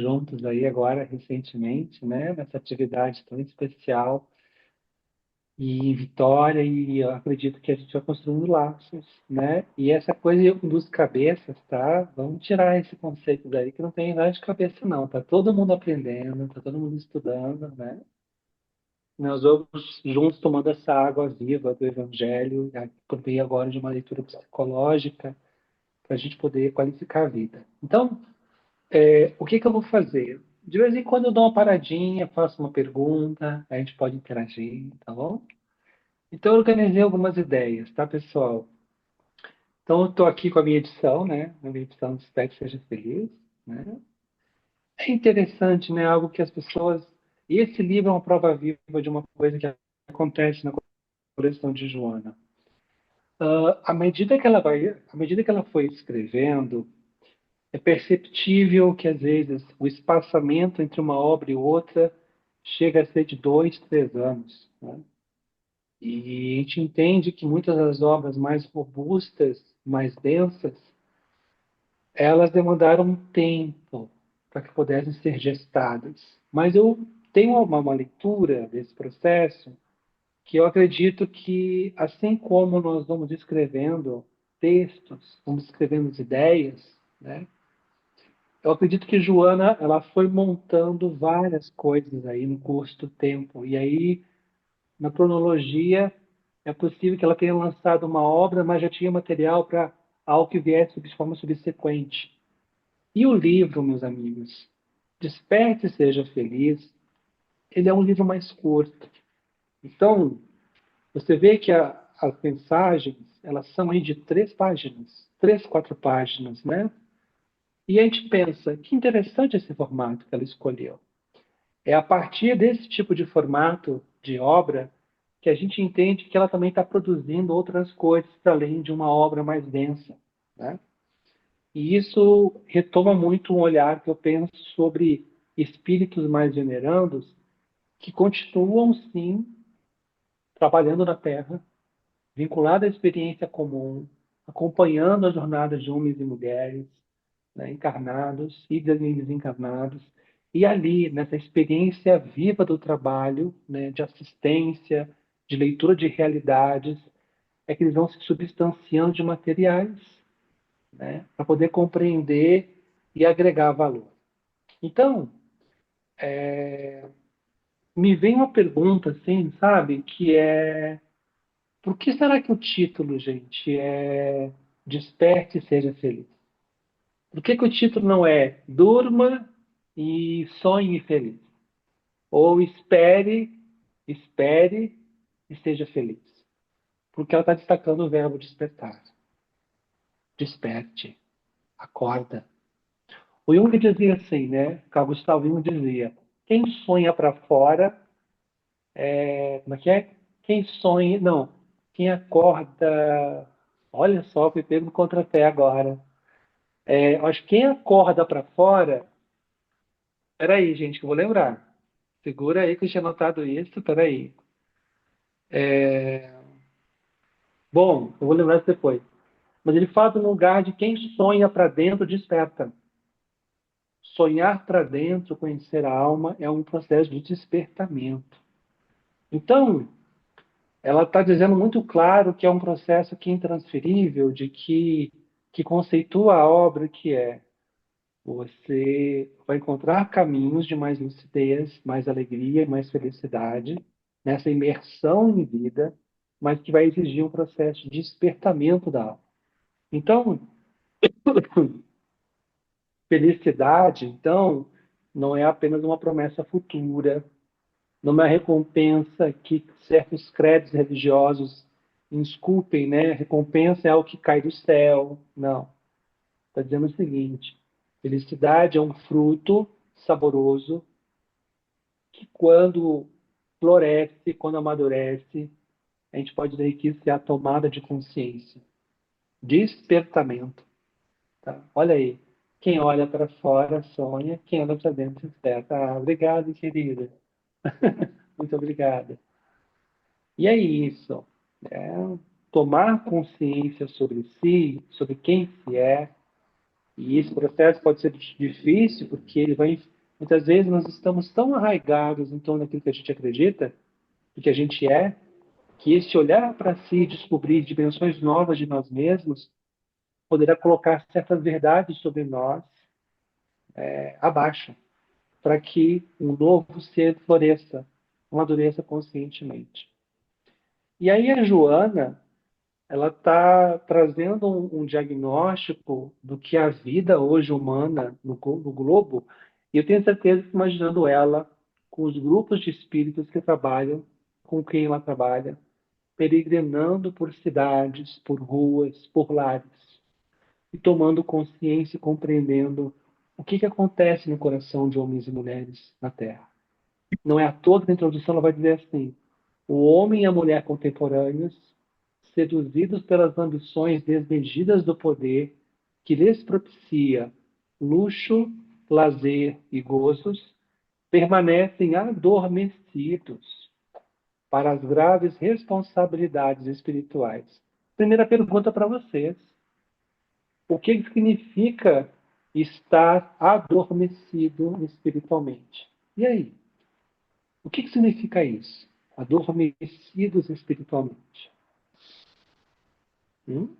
juntos aí agora, recentemente, né? Nessa atividade tão especial e em Vitória, e eu acredito que a gente vai construindo laços, né? E essa coisa eu dos cabeças, tá? Vamos tirar esse conceito daí que não tem nada de cabeça, não. Tá todo mundo aprendendo, tá todo mundo estudando, né? Nós vamos juntos tomando essa água viva do Evangelho, por meio agora de uma leitura psicológica, para a gente poder qualificar a vida. Então, o que que eu vou fazer? De vez em quando eu dou uma paradinha, faço uma pergunta, a gente pode interagir, tá bom? Então, eu organizei algumas ideias, tá, pessoal? Então, eu estou aqui com a minha edição, né? A minha edição do Espero que Seja Feliz, né? É interessante, né? Algo que as pessoas... E esse livro é uma prova viva de uma coisa que acontece na coleção de Joana. À medida que ela foi escrevendo, é perceptível que, às vezes, o espaçamento entre uma obra e outra chega a ser de 2, 3 anos, né? E a gente entende que muitas das obras mais robustas, mais densas, elas demandaram um tempo para que pudessem ser gestadas. Mas eu tenho uma leitura desse processo que eu acredito que, assim como nós vamos escrevendo textos, vamos escrevendo ideias, né? Eu acredito que Joana, ela foi montando várias coisas aí no curso do tempo. E aí, na cronologia, é possível que ela tenha lançado uma obra, mas já tinha material para algo que viesse de forma subsequente. E o livro, meus amigos, Desperte e Seja Feliz, ele é um livro mais curto. Então, você vê que as mensagens, elas são aí de 3 páginas, 3, 4 páginas, né? E a gente pensa, que interessante esse formato que ela escolheu. É a partir desse tipo de formato de obra que a gente entende que ela também está produzindo outras coisas para além de uma obra mais densa, né? E isso retoma muito um olhar que eu penso sobre espíritos mais venerandos que continuam, sim, trabalhando na Terra, vinculados à experiência comum, acompanhando a jornada de homens e mulheres, né, encarnados e desencarnados, e ali, nessa experiência viva do trabalho, né, de assistência, de leitura de realidades, é que eles vão se substanciando de materiais, né, para poder compreender e agregar valor. Então, me vem uma pergunta assim, sabe, que é por que será que o título, gente, é Desperte e Seja Feliz? Por que que o título não é Durma e Sonhe Feliz? Ou espere e seja feliz? Porque ela está destacando o verbo despertar. Desperte, acorda. O Jung dizia assim, né? Carl Gustav Jung dizia: quem sonha para fora, como é que é? Quem sonha, não, quem acorda. Olha só, fui pego no contrapé agora. Acho que quem acorda para fora. Peraí, gente, que eu vou lembrar. Segura aí que eu tinha anotado isso, peraí. Bom, eu vou lembrar isso depois. Mas ele fala do lugar de quem sonha para dentro desperta. Sonhar para dentro, conhecer a alma, é um processo de despertamento. Então, ela está dizendo muito claro que é um processo que é intransferível, que conceitua a obra que é você vai encontrar caminhos de mais lucidez, mais alegria, mais felicidade nessa imersão em vida, mas que vai exigir um processo de despertamento da alma. Então, felicidade, então, não é apenas uma promessa futura, não é uma recompensa que certos credos religiosos esculpem, né? Recompensa é algo que cai do céu. Não. Está dizendo o seguinte: felicidade é um fruto saboroso que, quando floresce, quando amadurece, a gente pode dizer que isso é a tomada de consciência, despertamento. Tá? Olha aí. Quem olha para fora sonha, quem olha para dentro desperta. Ah, obrigado, querida. Muito obrigada. E é isso. É tomar consciência sobre si, sobre quem se é, E esse processo pode ser difícil, porque ele vai. Muitas vezes nós estamos tão arraigados em torno daquilo que a gente acredita, do que a gente é, que esse olhar para si e descobrir dimensões novas de nós mesmos poderá colocar certas verdades sobre nós abaixo, para que um novo ser floresça, amadureça conscientemente. E aí a Joana, ela está trazendo um diagnóstico do que é a vida hoje humana no globo, e eu tenho certeza que imaginando ela com os grupos de espíritos que trabalham, com quem ela trabalha, peregrinando por cidades, por ruas, por lares, e tomando consciência e compreendendo o que acontece no coração de homens e mulheres na Terra. Não é à toa que na introdução ela vai dizer assim: o homem e a mulher contemporâneos, seduzidos pelas ambições desmedidas do poder, que lhes propicia luxo, lazer e gozos, permanecem adormecidos para as graves responsabilidades espirituais. Primeira pergunta para vocês: o que significa estar adormecido espiritualmente? E aí? O que significa isso? Adormecidos espiritualmente. Hum?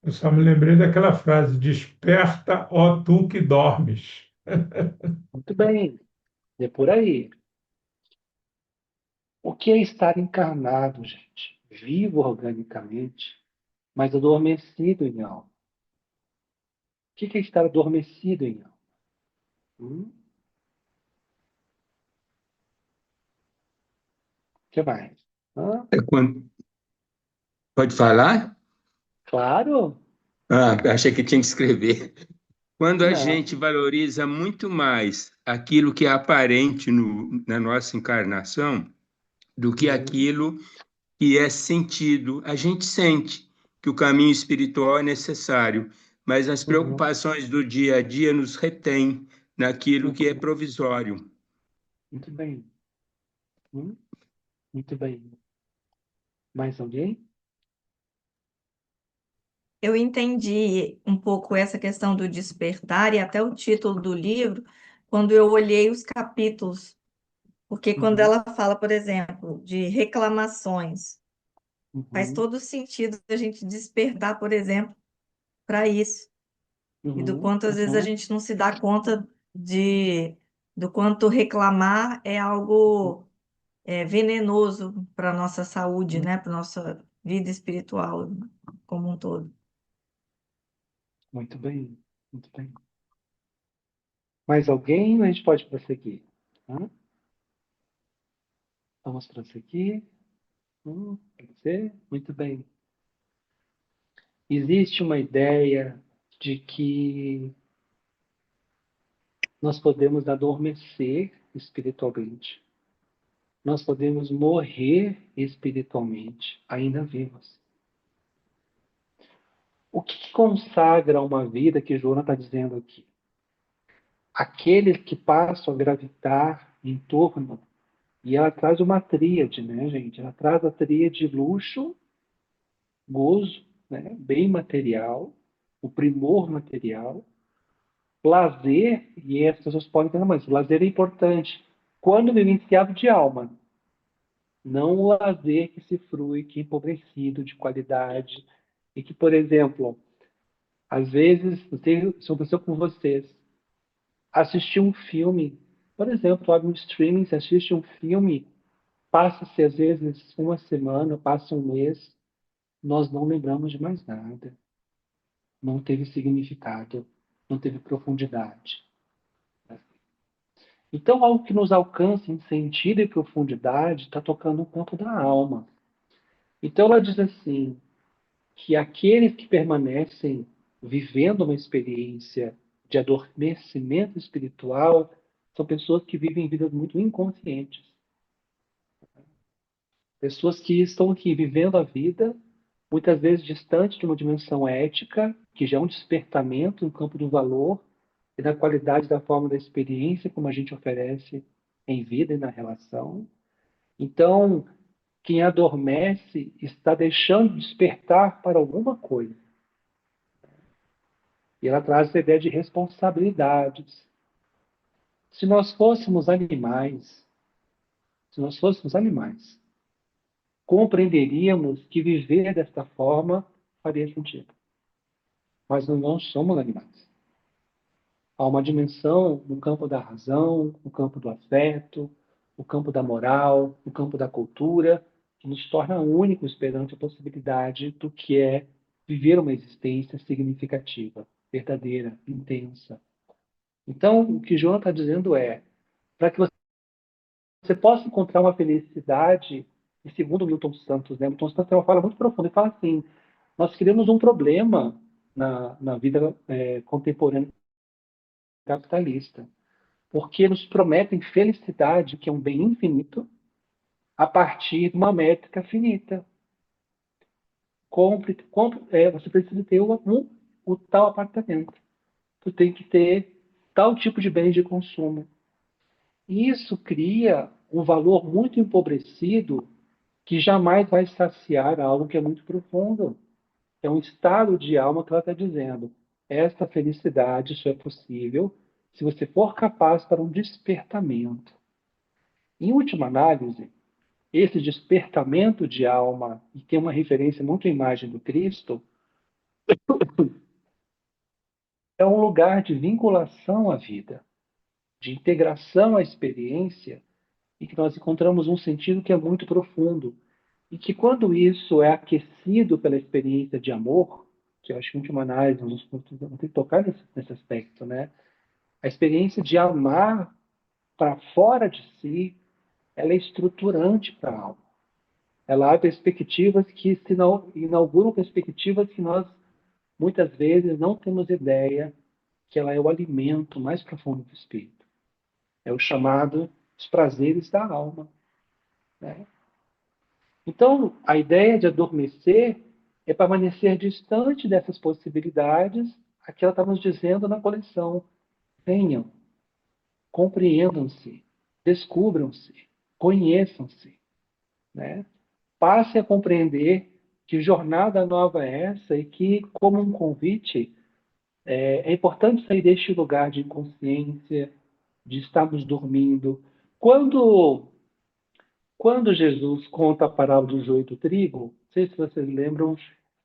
Eu só me lembrei daquela frase: desperta, ó tu que dormes. Muito bem, é por aí. O que é estar encarnado, gente? Vivo organicamente, mas adormecido em alma. O que é estar adormecido em alma? O que mais? Hã? É quando... Pode falar? Claro? Ah, achei que tinha que escrever. Quando a gente Não. valoriza muito mais aquilo que é aparente na nossa encarnação do que Hum, aquilo que é sentido, a gente sente que o caminho espiritual é necessário, mas as uhum, preocupações do dia a dia nos retêm naquilo que é uhum. provisório. Muito bem. Hum, muito bem. Mais alguém? Eu entendi um pouco essa questão do despertar e até o título do livro quando eu olhei os capítulos, porque quando Uhum, ela fala, por exemplo, de reclamações, faz uhum, todo sentido a gente despertar, por exemplo, para isso. E do uhum, quanto às vezes a uhum, gente não se dá conta de do quanto reclamar é uhum, algo venenoso para a nossa saúde, uhum. né? Para a nossa vida espiritual como um todo. Muito bem. Muito bem. Mais alguém? A gente pode prosseguir. Tá? Vamos prosseguir. Pode ser? Muito bem. Existe uma ideia de que nós podemos adormecer espiritualmente. Nós podemos morrer espiritualmente, ainda vivos. O que consagra uma vida que Joana está dizendo aqui? Aqueles que passam a gravitar em torno, e ela traz uma tríade, né, gente? Ela traz a tríade luxo, gozo, né, bem material, o primor material, lazer, e as pessoas podem pensar, mas lazer é importante. Quando vivenciado de alma, não o lazer que se frui, que é empobrecido, de qualidade, e que, por exemplo, às vezes, não sei se aconteceu com vocês, assistir um filme, por exemplo, abre um streaming, você assiste um filme, passa-se às vezes uma semana, passa um mês, nós não lembramos de mais nada. Não teve significado, não teve profundidade. Então, algo que nos alcança em sentido e profundidade está tocando o campo da alma. Então, ela diz assim, que aqueles que permanecem vivendo uma experiência de adormecimento espiritual são pessoas que vivem vidas muito inconscientes. Pessoas que estão aqui vivendo a vida, muitas vezes distante de uma dimensão ética, que já é um despertamento no campo do valor e da qualidade da forma da experiência como a gente oferece em vida e na relação. Então, quem adormece está deixando de despertar para alguma coisa. E ela traz essa ideia de responsabilidades. Se nós fôssemos animais, se nós fôssemos animais, compreenderíamos que viver desta forma faria sentido. Mas nós não somos animais. Há uma dimensão no campo da razão, no campo do afeto, no campo da moral, no campo da cultura, que nos torna únicos perante a possibilidade do que é viver uma existência significativa, verdadeira, intensa. Então, o que João está dizendo é, para que você possa encontrar uma felicidade, e segundo Milton Santos, né? Milton Santos tem uma fala muito profunda, ele fala assim, nós criamos um problema na vida contemporânea capitalista, porque nos prometem felicidade, que é um bem infinito, a partir de uma métrica finita. Você precisa ter o tal apartamento. Tu tem que ter tal tipo de bens de consumo. E isso cria um valor muito empobrecido que jamais vai saciar algo que é muito profundo. É um estado de alma que ela está dizendo. Esta felicidade só é possível se você for capaz para um despertamento. Em última análise, esse despertamento de alma, e tem uma referência muito à imagem do Cristo, é um lugar de vinculação à vida, de integração à experiência, e que nós encontramos um sentido que é muito profundo. E que quando isso é aquecido pela experiência de amor, que eu acho que em última análise, vamos ter que tocar nesse aspecto, né? A experiência de amar para fora de si, ela é estruturante para a alma. Ela abre perspectivas que se inauguram perspectivas que nós, muitas vezes, não temos ideia que ela é o alimento mais profundo do espírito. É o chamado os prazeres da alma, né? Então, a ideia de adormecer é permanecer distante dessas possibilidades, a que ela está nos dizendo na coleção. Venham, compreendam-se, descubram-se, conheçam-se, né? Passe a compreender que jornada nova é essa e que, como um convite, é importante sair deste lugar de inconsciência, de estarmos dormindo. Quando Jesus conta a parábola do joio e do trigo, não sei se vocês lembram,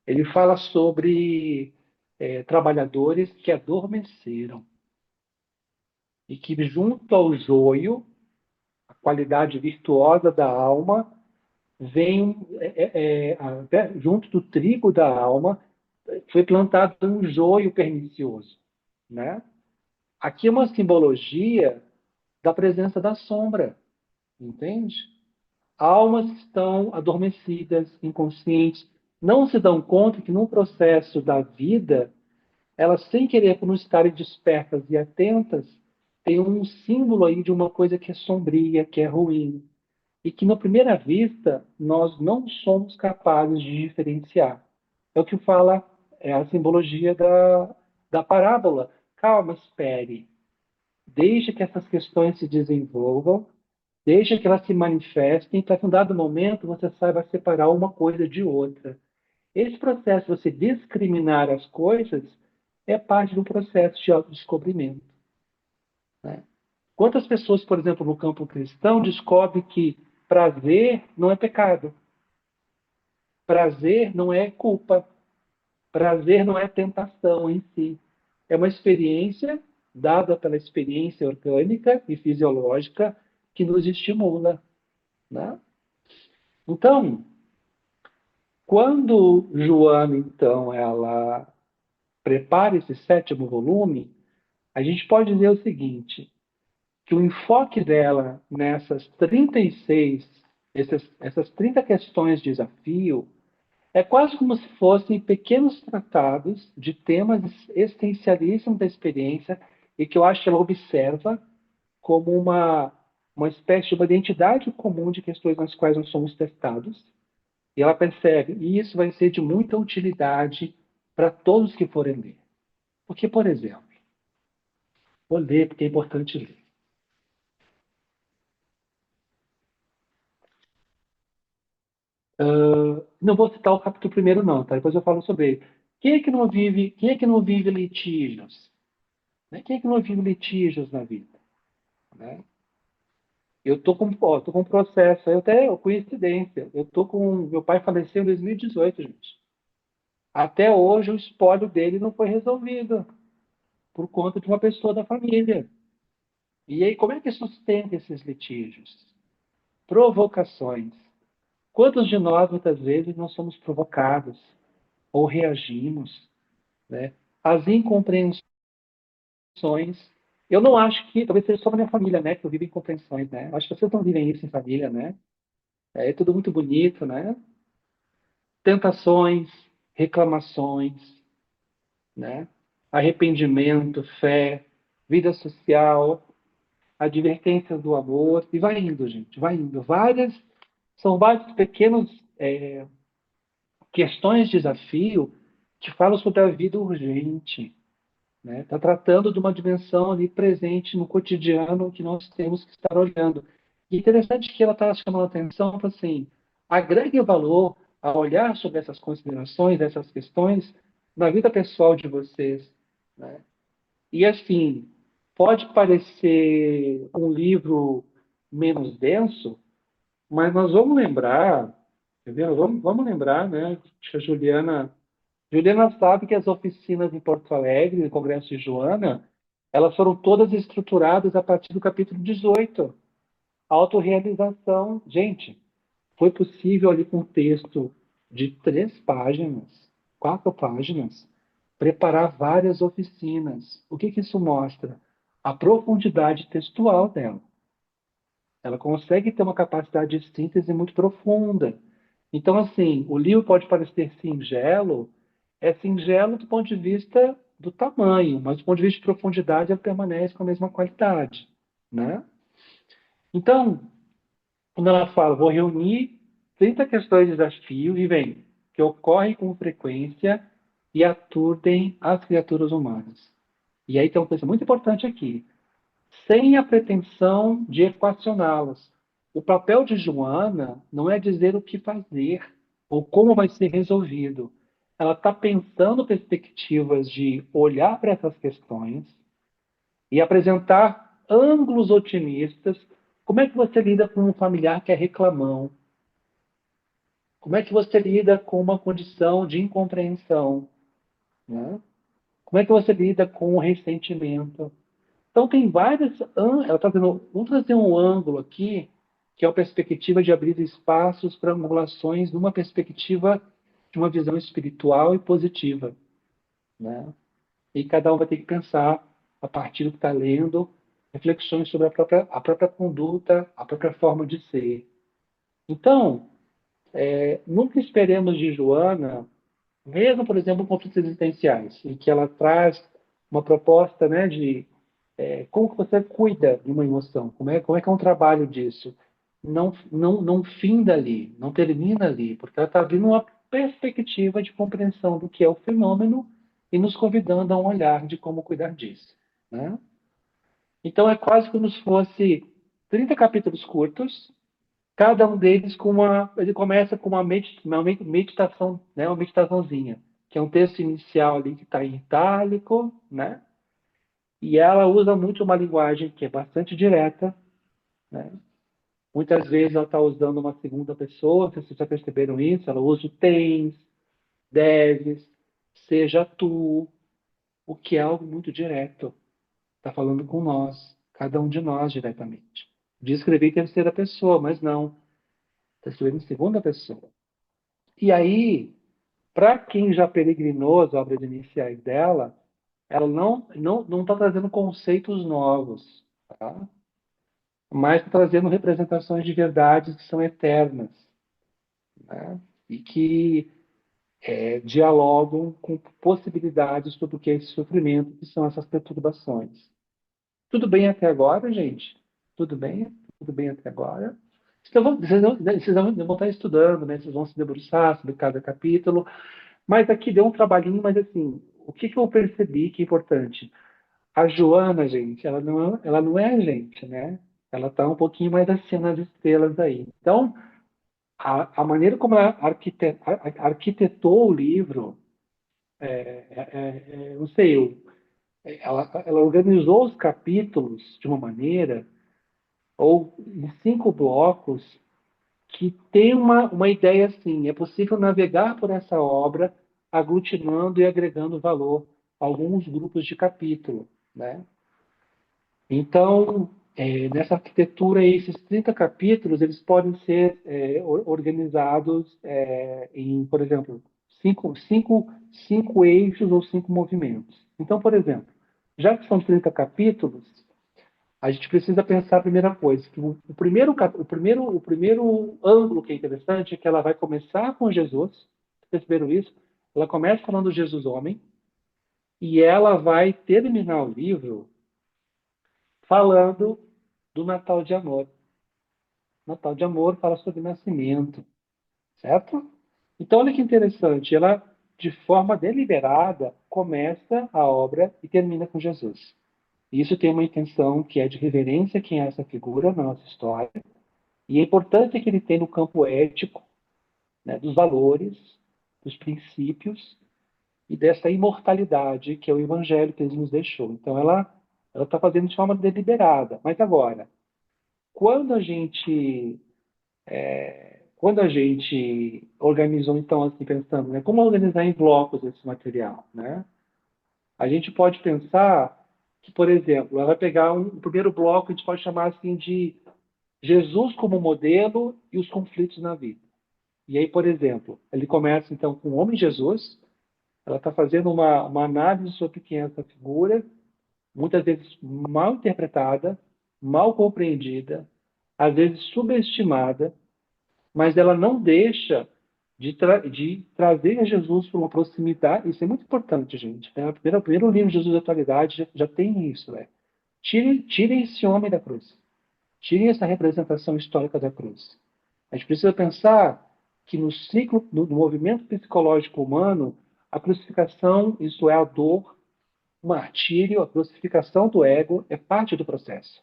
ele fala sobre trabalhadores que adormeceram e que, junto ao joio, a qualidade virtuosa da alma, vem, junto do trigo da alma, foi plantado um joio pernicioso, né? Aqui é uma simbologia da presença da sombra, entende? Almas que estão adormecidas, inconscientes, não se dão conta que no processo da vida, elas, sem querer, por não estarem despertas e atentas, têm um símbolo aí de uma coisa que é sombria, que é ruim, e que, na primeira vista, nós não somos capazes de diferenciar. É o que fala a simbologia da parábola. Calma, espere. Deixe que essas questões se desenvolvam, deixa que elas se manifestem, para que em um dado momento você saiba separar uma coisa de outra. Esse processo de você discriminar as coisas é parte do processo de autodescobrimento, né? Quantas pessoas, por exemplo, no campo cristão, descobrem que prazer não é pecado, prazer não é culpa, prazer não é tentação em si. É uma experiência dada pela experiência orgânica e fisiológica que nos estimula, né? Então, quando Joana, então, ela prepara esse sétimo volume, a gente pode dizer o seguinte, que o enfoque dela nessas 36, essas 30 questões de desafio, é quase como se fossem pequenos tratados de temas essencialíssimos da experiência e que eu acho que ela observa como uma espécie de uma identidade comum de questões nas quais nós somos testados. E ela percebe, e isso vai ser de muita utilidade para todos que forem ler. Porque, por exemplo, vou ler porque é importante ler. Não vou citar o capítulo primeiro, não, tá? Depois eu falo sobre ele. Quem é que não vive litígios? Né? Quem é que não vive litígios na vida? Né? Tô com um processo, coincidência. Meu pai faleceu em 2018, gente. Até hoje o espólio dele não foi resolvido por conta de uma pessoa da família. E aí, como é que sustenta esses litígios? Provocações. Quantos de nós, muitas vezes, não somos provocados ou reagimos, né? As incompreensões. Eu não acho que, talvez seja só na minha família, né, que eu vivo incompreensões, né? Acho que vocês não vivem isso em família, né? É tudo muito bonito, né? Tentações, reclamações, né? Arrependimento, fé, vida social, advertências do amor, e vai indo, gente, vai indo. São vários pequenos questões de desafio que falam sobre a vida urgente, né? Está tratando de uma dimensão ali presente no cotidiano que nós temos que estar olhando. E interessante que ela está chamando a atenção para assim, agregue valor a olhar sobre essas considerações, essas questões na vida pessoal de vocês, né? E assim, pode parecer um livro menos denso, mas nós vamos lembrar, entendeu? Vamos lembrar, né? Que a Juliana sabe que as oficinas em Porto Alegre, no Congresso de Joana, elas foram todas estruturadas a partir do capítulo 18. Autorrealização. Gente, foi possível ali com um texto de 3 páginas, 4 páginas, preparar várias oficinas. O que que isso mostra? A profundidade textual dela. Ela consegue ter uma capacidade de síntese muito profunda. Então, assim, o livro pode parecer singelo, é singelo do ponto de vista do tamanho, mas do ponto de vista de profundidade, ele permanece com a mesma qualidade, né? Então, quando ela fala, vou reunir 30 questões de desafio, e vem, que ocorrem com frequência e aturdem as criaturas humanas. E aí tem uma coisa muito importante aqui sem a pretensão de equacioná-las. O papel de Joana não é dizer o que fazer ou como vai ser resolvido. Ela está pensando perspectivas de olhar para essas questões e apresentar ângulos otimistas. Como é que você lida com um familiar que é reclamão? Como é que você lida com uma condição de incompreensão? Né? Como é que você lida com o ressentimento? Então, tem vários. Ela está dizendo, vamos trazer um ângulo aqui, que é a perspectiva de abrir espaços para angulações numa perspectiva de uma visão espiritual e positiva. Né? E cada um vai ter que pensar, a partir do que está lendo, reflexões sobre a própria conduta, a própria forma de ser. Então, nunca esperemos de Joana, mesmo, por exemplo, conflitos existenciais, em que ela traz uma proposta, né, de como que você cuida de uma emoção? Como é que é um trabalho disso? Não finda ali, não termina ali, porque ela está abrindo uma perspectiva de compreensão do que é o fenômeno e nos convidando a um olhar de como cuidar disso. Né? Então é quase como se fosse 30 capítulos curtos, cada um deles ele começa com uma meditação, né, uma meditaçãozinha, que é um texto inicial ali que está em itálico, né? E ela usa muito uma linguagem que é bastante direta, né? Muitas vezes ela está usando uma segunda pessoa, vocês já perceberam isso? Ela usa o tens, deves, seja tu, o que é algo muito direto. Está falando com nós, cada um de nós diretamente. Diz escrever em terceira pessoa, mas não. Está escrevendo em segunda pessoa. E aí, para quem já peregrinou as obras iniciais dela, ela não está trazendo conceitos novos, tá? Mas trazendo representações de verdades que são eternas, né? E que dialogam com possibilidades sobre o que é esse sofrimento, que são essas perturbações. Tudo bem até agora, gente? Tudo bem? Tudo bem até agora? Então, vocês vão estar estudando, né? Vocês vão se debruçar sobre cada capítulo, mas aqui deu um trabalhinho, mas assim, o que eu percebi que é importante? A Joana, gente, ela não é a gente, né? Ela está um pouquinho mais acima das estrelas aí. Então, A maneira como ela arquitetou o livro, não sei, ela organizou os capítulos de uma maneira, ou em 5 blocos, que tem uma ideia assim: é possível navegar por essa obra aglutinando e agregando valor a alguns grupos de capítulo, né? Então, nessa arquitetura, esses 30 capítulos, eles podem ser organizados em, por exemplo, cinco eixos ou 5 movimentos. Então, por exemplo, já que são 30 capítulos, a gente precisa pensar a primeira coisa, que o primeiro ângulo que é interessante é que ela vai começar com Jesus, perceberam isso? Ela começa falando de Jesus homem, e ela vai terminar o livro falando do Natal de Amor. Natal de Amor fala sobre nascimento, certo? Então, olha que interessante, ela, de forma deliberada, começa a obra e termina com Jesus. E isso tem uma intenção que é de reverência a quem é essa figura na nossa história, e a importância que ele tem no campo ético, né, dos valores, dos princípios e dessa imortalidade que é o evangelho que ele nos deixou. Então, ela está fazendo de forma deliberada. Mas agora, quando a gente organizou, então, assim, pensando, né, como organizar em blocos esse material, né? A gente pode pensar que, por exemplo, ela vai pegar o primeiro bloco, a gente pode chamar assim de Jesus como modelo e os conflitos na vida. E aí, por exemplo, ele começa então com o homem Jesus, ela está fazendo uma análise sobre quem é essa figura, muitas vezes mal interpretada, mal compreendida, às vezes subestimada, mas ela não deixa de trazer Jesus para uma proximidade. Isso é muito importante, gente, né? O primeiro livro de Jesus da atualidade já tem isso, né? Tirem esse homem da cruz. Tirem essa representação histórica da cruz. A gente precisa pensar que no ciclo, no movimento psicológico humano, a crucificação, isso é a dor, o martírio, a crucificação do ego é parte do processo.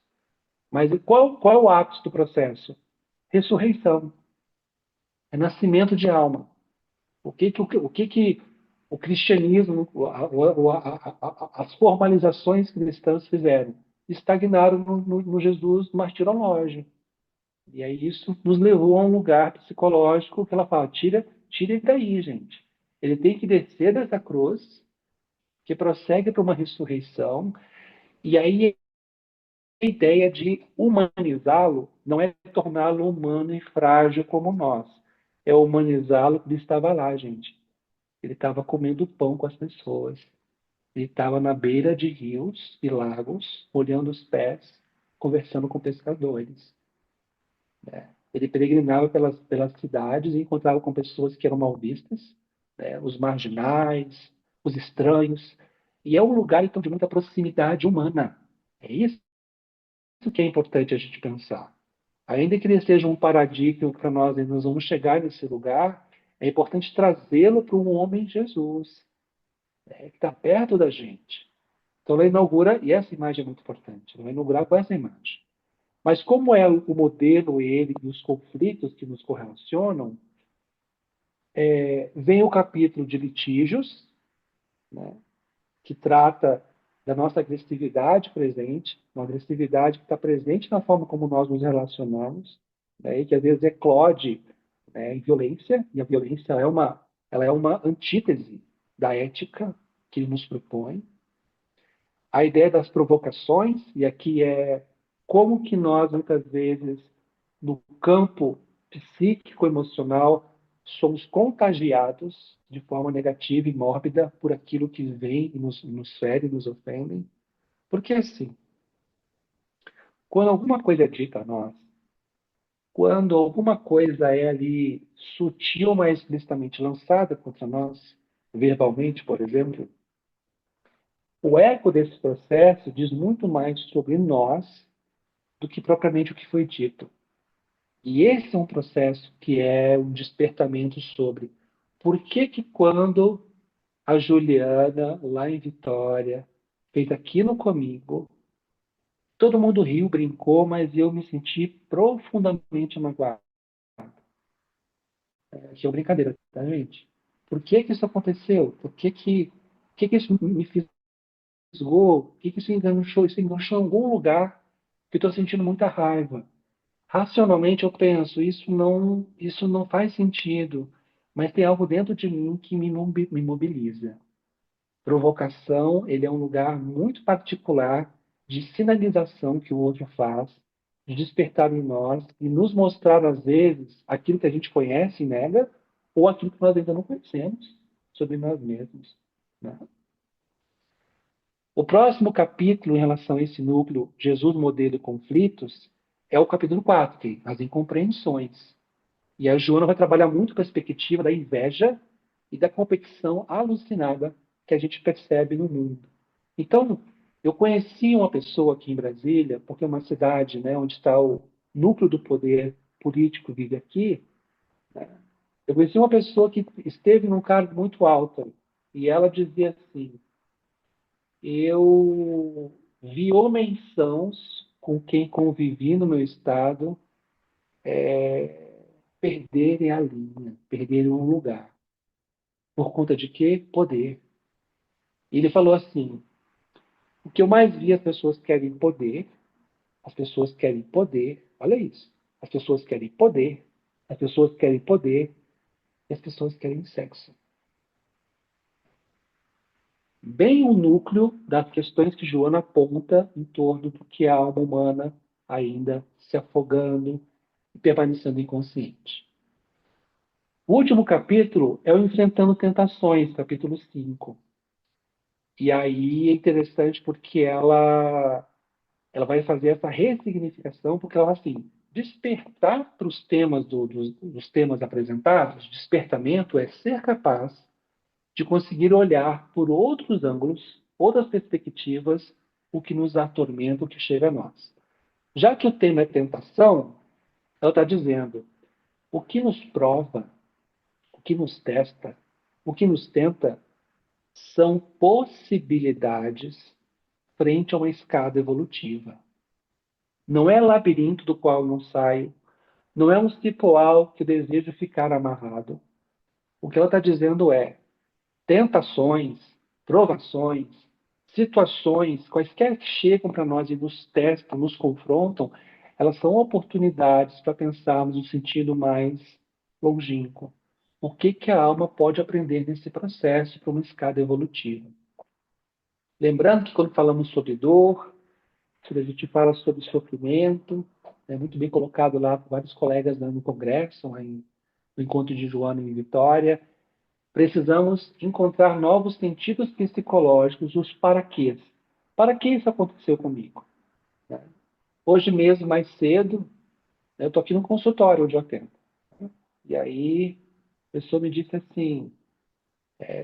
Mas qual é o ápice do processo? Ressurreição. É nascimento de alma. O que que o cristianismo, as formalizações cristãs fizeram? Estagnaram no Jesus martirológio. E aí isso nos levou a um lugar psicológico que ela fala: tira ele daí, gente. Ele tem que descer dessa cruz, que prossegue para uma ressurreição. E aí a ideia de humanizá-lo não é torná-lo humano e frágil como nós. É humanizá-lo porque ele estava lá, gente. Ele estava comendo pão com as pessoas. Ele estava na beira de rios e lagos, olhando os pés, conversando com pescadores. Ele peregrinava pelas cidades e encontrava com pessoas que eram mal vistas, né, os marginais, os estranhos. E é um lugar, então, de muita proximidade humana. É isso que é importante a gente pensar. Ainda que ele seja um paradigma para nós, e nós vamos chegar nesse lugar, é importante trazê-lo para um homem Jesus, que está perto da gente. Então, ela inaugura, e essa imagem é muito importante, ela vai inaugurar com essa imagem. Mas como é o modelo, ele e os conflitos que nos correlacionam, vem o capítulo de litígios, né, que trata da nossa agressividade presente, uma agressividade que está presente na forma como nós nos relacionamos, né, e que às vezes eclode, né, em violência, e a violência ela é uma antítese da ética que ele nos propõe. A ideia das provocações, e aqui é como que nós, muitas vezes, no campo psíquico, emocional, somos contagiados de forma negativa e mórbida por aquilo que vem e nos fere, nos ofende. Porque, assim, quando alguma coisa é dita a nós, quando alguma coisa é ali sutil, mas explicitamente lançada contra nós, verbalmente, por exemplo, o eco desse processo diz muito mais sobre nós do que propriamente o que foi dito. E esse é um processo que é um despertamento sobre por que que quando a Juliana, lá em Vitória, fez aquilo comigo, todo mundo riu, brincou, mas eu me senti profundamente magoado. Que é brincadeira, tá, gente? Por que que isso aconteceu? Por que que isso me fisgou? Por que que isso enganchou? Isso enganchou em algum lugar que eu estou sentindo muita raiva. Racionalmente eu penso, isso não faz sentido, mas tem algo dentro de mim que me mobiliza. Provocação, ele é um lugar muito particular de sinalização que o outro faz, de despertar em nós e nos mostrar, às vezes, aquilo que a gente conhece e nega, ou aquilo que nós ainda não conhecemos sobre nós mesmos, né? O próximo capítulo em relação a esse núcleo, Jesus, modelo e conflitos, é o capítulo 4, que é as incompreensões. E a Joana vai trabalhar muito a perspectiva da inveja e da competição alucinada que a gente percebe no mundo. Então, eu conheci uma pessoa aqui em Brasília, porque é uma cidade, né, onde está o núcleo do poder político vive aqui. Eu conheci uma pessoa que esteve num cargo muito alto e ela dizia assim: eu vi homens sãos com quem convivi no meu estado perderem a linha, perderem um lugar. Por conta de quê? Poder. E ele falou assim: o que eu mais vi, as pessoas querem poder, as pessoas querem poder, olha isso. As pessoas querem poder, as pessoas querem poder e as pessoas querem sexo. Bem o núcleo das questões que Joana aponta em torno do que é a alma humana ainda se afogando e permanecendo inconsciente. O último capítulo é o Enfrentando Tentações, capítulo 5. E aí é interessante porque ela vai fazer essa ressignificação, porque ela assim, despertar para os temas dos temas apresentados, despertamento é ser capaz de conseguir olhar por outros ângulos, outras perspectivas, o que nos atormenta, o que chega a nós. Já que o tema é tentação, ela está dizendo, o que nos prova, o que nos testa, o que nos tenta, são possibilidades frente a uma escada evolutiva. Não é labirinto do qual não saio, não é um cipoal que desejo ficar amarrado. O que ela está dizendo é tentações, provações, situações, quaisquer que chegam para nós e nos testam, nos confrontam, elas são oportunidades para pensarmos no sentido mais longínquo. O que que a alma pode aprender nesse processo para uma escada evolutiva? Lembrando que quando falamos sobre dor, quando a gente fala sobre sofrimento, é muito bem colocado lá por vários colegas no Congresso, no encontro de Joana e Vitória, precisamos encontrar novos sentidos psicológicos, os paraquês. Para que isso aconteceu comigo? Hoje mesmo, mais cedo, eu estou aqui no consultório onde eu atendo. E aí, a pessoa me disse assim,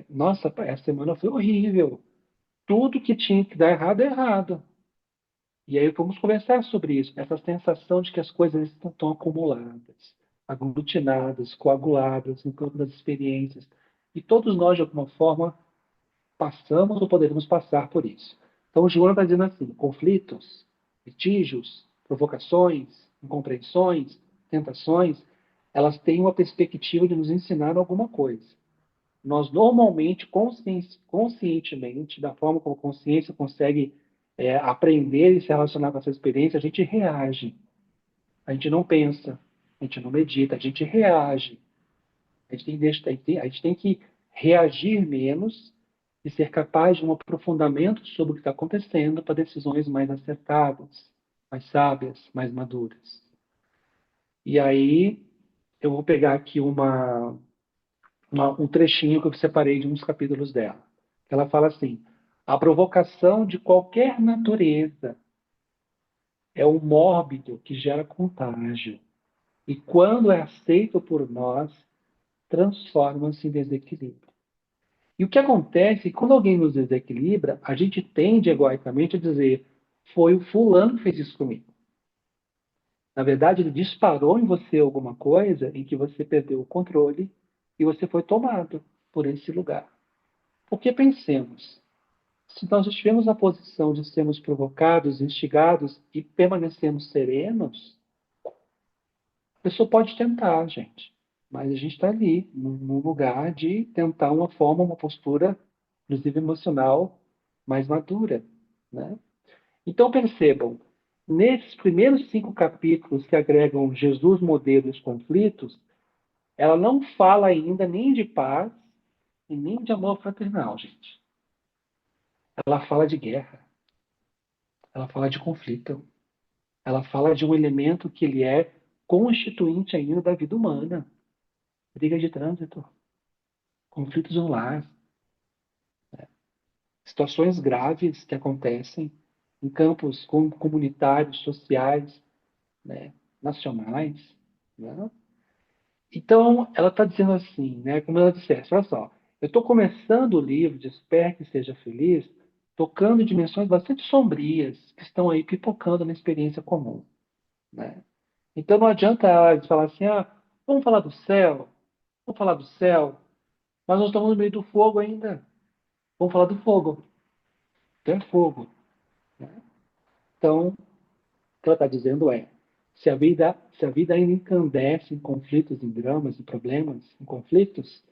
nossa, essa semana foi horrível. Tudo que tinha que dar errado, é errado. E aí vamos conversar sobre isso, essa sensação de que as coisas estão tão acumuladas, aglutinadas, coaguladas no campo das experiências. E todos nós, de alguma forma, passamos ou poderemos passar por isso. Então, o João está dizendo assim: conflitos, litígios, provocações, incompreensões, tentações, elas têm uma perspectiva de nos ensinar alguma coisa. Nós, normalmente, conscientemente, da forma como a consciência consegue aprender e se relacionar com essa experiência, a gente reage. A gente não pensa, a gente não medita, a gente reage. A gente tem que reagir menos e ser capaz de um aprofundamento sobre o que está acontecendo para decisões mais acertadas, mais sábias, mais maduras. E aí, eu vou pegar aqui um trechinho que eu separei de uns capítulos dela. Ela fala assim: a provocação de qualquer natureza é o mórbido que gera contágio. E quando é aceito por nós, transforma-se em desequilíbrio. E o que acontece é que quando alguém nos desequilibra, a gente tende egoicamente a dizer: foi o fulano que fez isso comigo. Na verdade, ele disparou em você alguma coisa em que você perdeu o controle e você foi tomado por esse lugar. Porque pensemos, se nós estivermos na posição de sermos provocados, instigados e permanecemos serenos, a pessoa pode tentar, gente. mas a gente está ali, num lugar de tentar uma forma, uma postura, inclusive emocional, mais madura, né? Então percebam, nesses primeiros 5 capítulos que agregam Jesus, modelo e os conflitos, ela não fala ainda nem de paz e nem de amor fraternal, gente. Ela fala de guerra, ela fala de conflito, ela fala de um elemento que ele é constituinte ainda da vida humana. Briga de trânsito, conflitos no lar, situações graves que acontecem em campos comunitários, sociais, né, nacionais, né? Então, ela está dizendo assim, né, como ela dissesse, olha só, eu estou começando o livro Desperte e Seja Feliz, tocando dimensões bastante sombrias que estão aí pipocando na experiência comum, né? Então não adianta ela falar assim, ah, vamos falar do céu, mas nós estamos no meio do fogo ainda. Vamos falar do fogo. Então é fogo, né? Então, o que ela está dizendo é, se a vida ainda encandece em conflitos, em dramas, em problemas, em conflitos,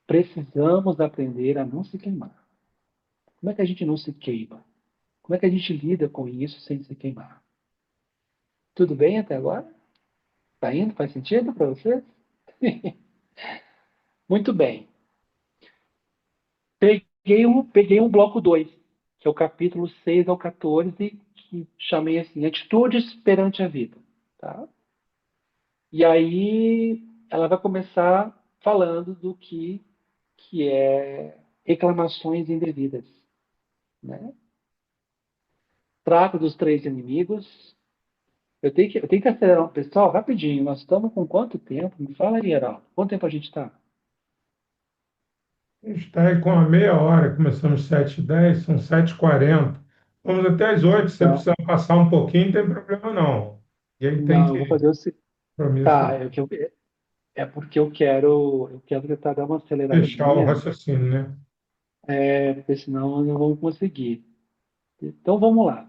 precisamos aprender a não se queimar. Como é que a gente não se queima? Como é que a gente lida com isso sem se queimar? Tudo bem até agora? Tá indo? Faz sentido para você? Muito bem. Peguei um bloco 2, que é o capítulo 6 ao 14, que chamei assim, Atitudes perante a vida. Tá? E aí ela vai começar falando do que é reclamações indevidas. Né? Trata dos 3 inimigos. Eu tenho que acelerar o pessoal rapidinho. Nós estamos com quanto tempo? Me fala aí, Heraldo. Quanto tempo a gente está? A gente está aí com uma meia hora, começamos às 7h10, são 7h40. Vamos até às 8, se você Então, precisar passar um pouquinho, não tem problema não. E aí tem não, eu que vou fazer o seguinte. compromisso Tá, é porque eu quero tentar dar uma fechar o aceleradinha, raciocínio, né? porque senão eu não vou conseguir. Então vamos lá.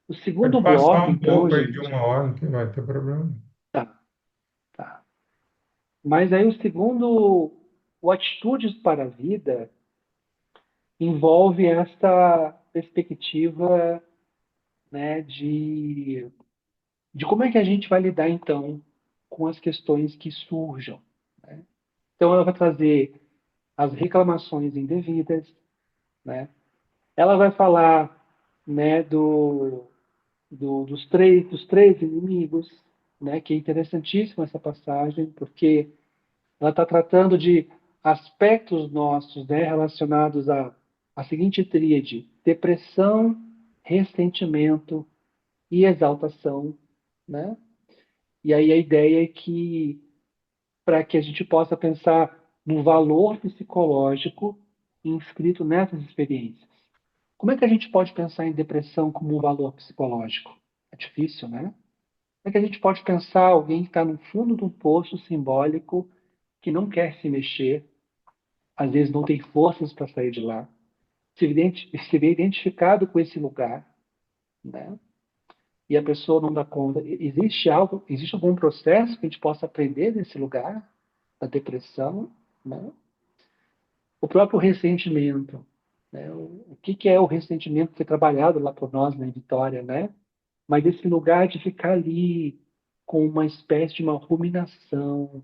O Pode segundo passar bloco, um então, pouco aí de gente. uma hora, não vai ter problema. Tá, tá. Mas aí o Atitudes para a Vida, envolve esta perspectiva, né, de como é que a gente vai lidar, então, com as questões que surjam. Né? Então, ela vai trazer as reclamações indevidas, né? Ela vai falar, né, dos três inimigos, né, que é interessantíssima essa passagem, porque ela está tratando de aspectos nossos, né, relacionados à seguinte tríade: depressão, ressentimento e exaltação, né? E aí a ideia é que, para que a gente possa pensar no valor psicológico inscrito nessas experiências. Como é que a gente pode pensar em depressão como um valor psicológico? É difícil, né? Como é que a gente pode pensar alguém que está no fundo de um poço simbólico, que não quer se mexer, às vezes não tem forças para sair de lá, se vê identificado com esse lugar, né? E a pessoa não dá conta. Existe algum processo que a gente possa aprender nesse lugar, da depressão, né? O próprio ressentimento, né? O que é o ressentimento que foi trabalhado lá por nós na Vitória, né? Mas esse lugar de ficar ali com uma espécie de uma ruminação,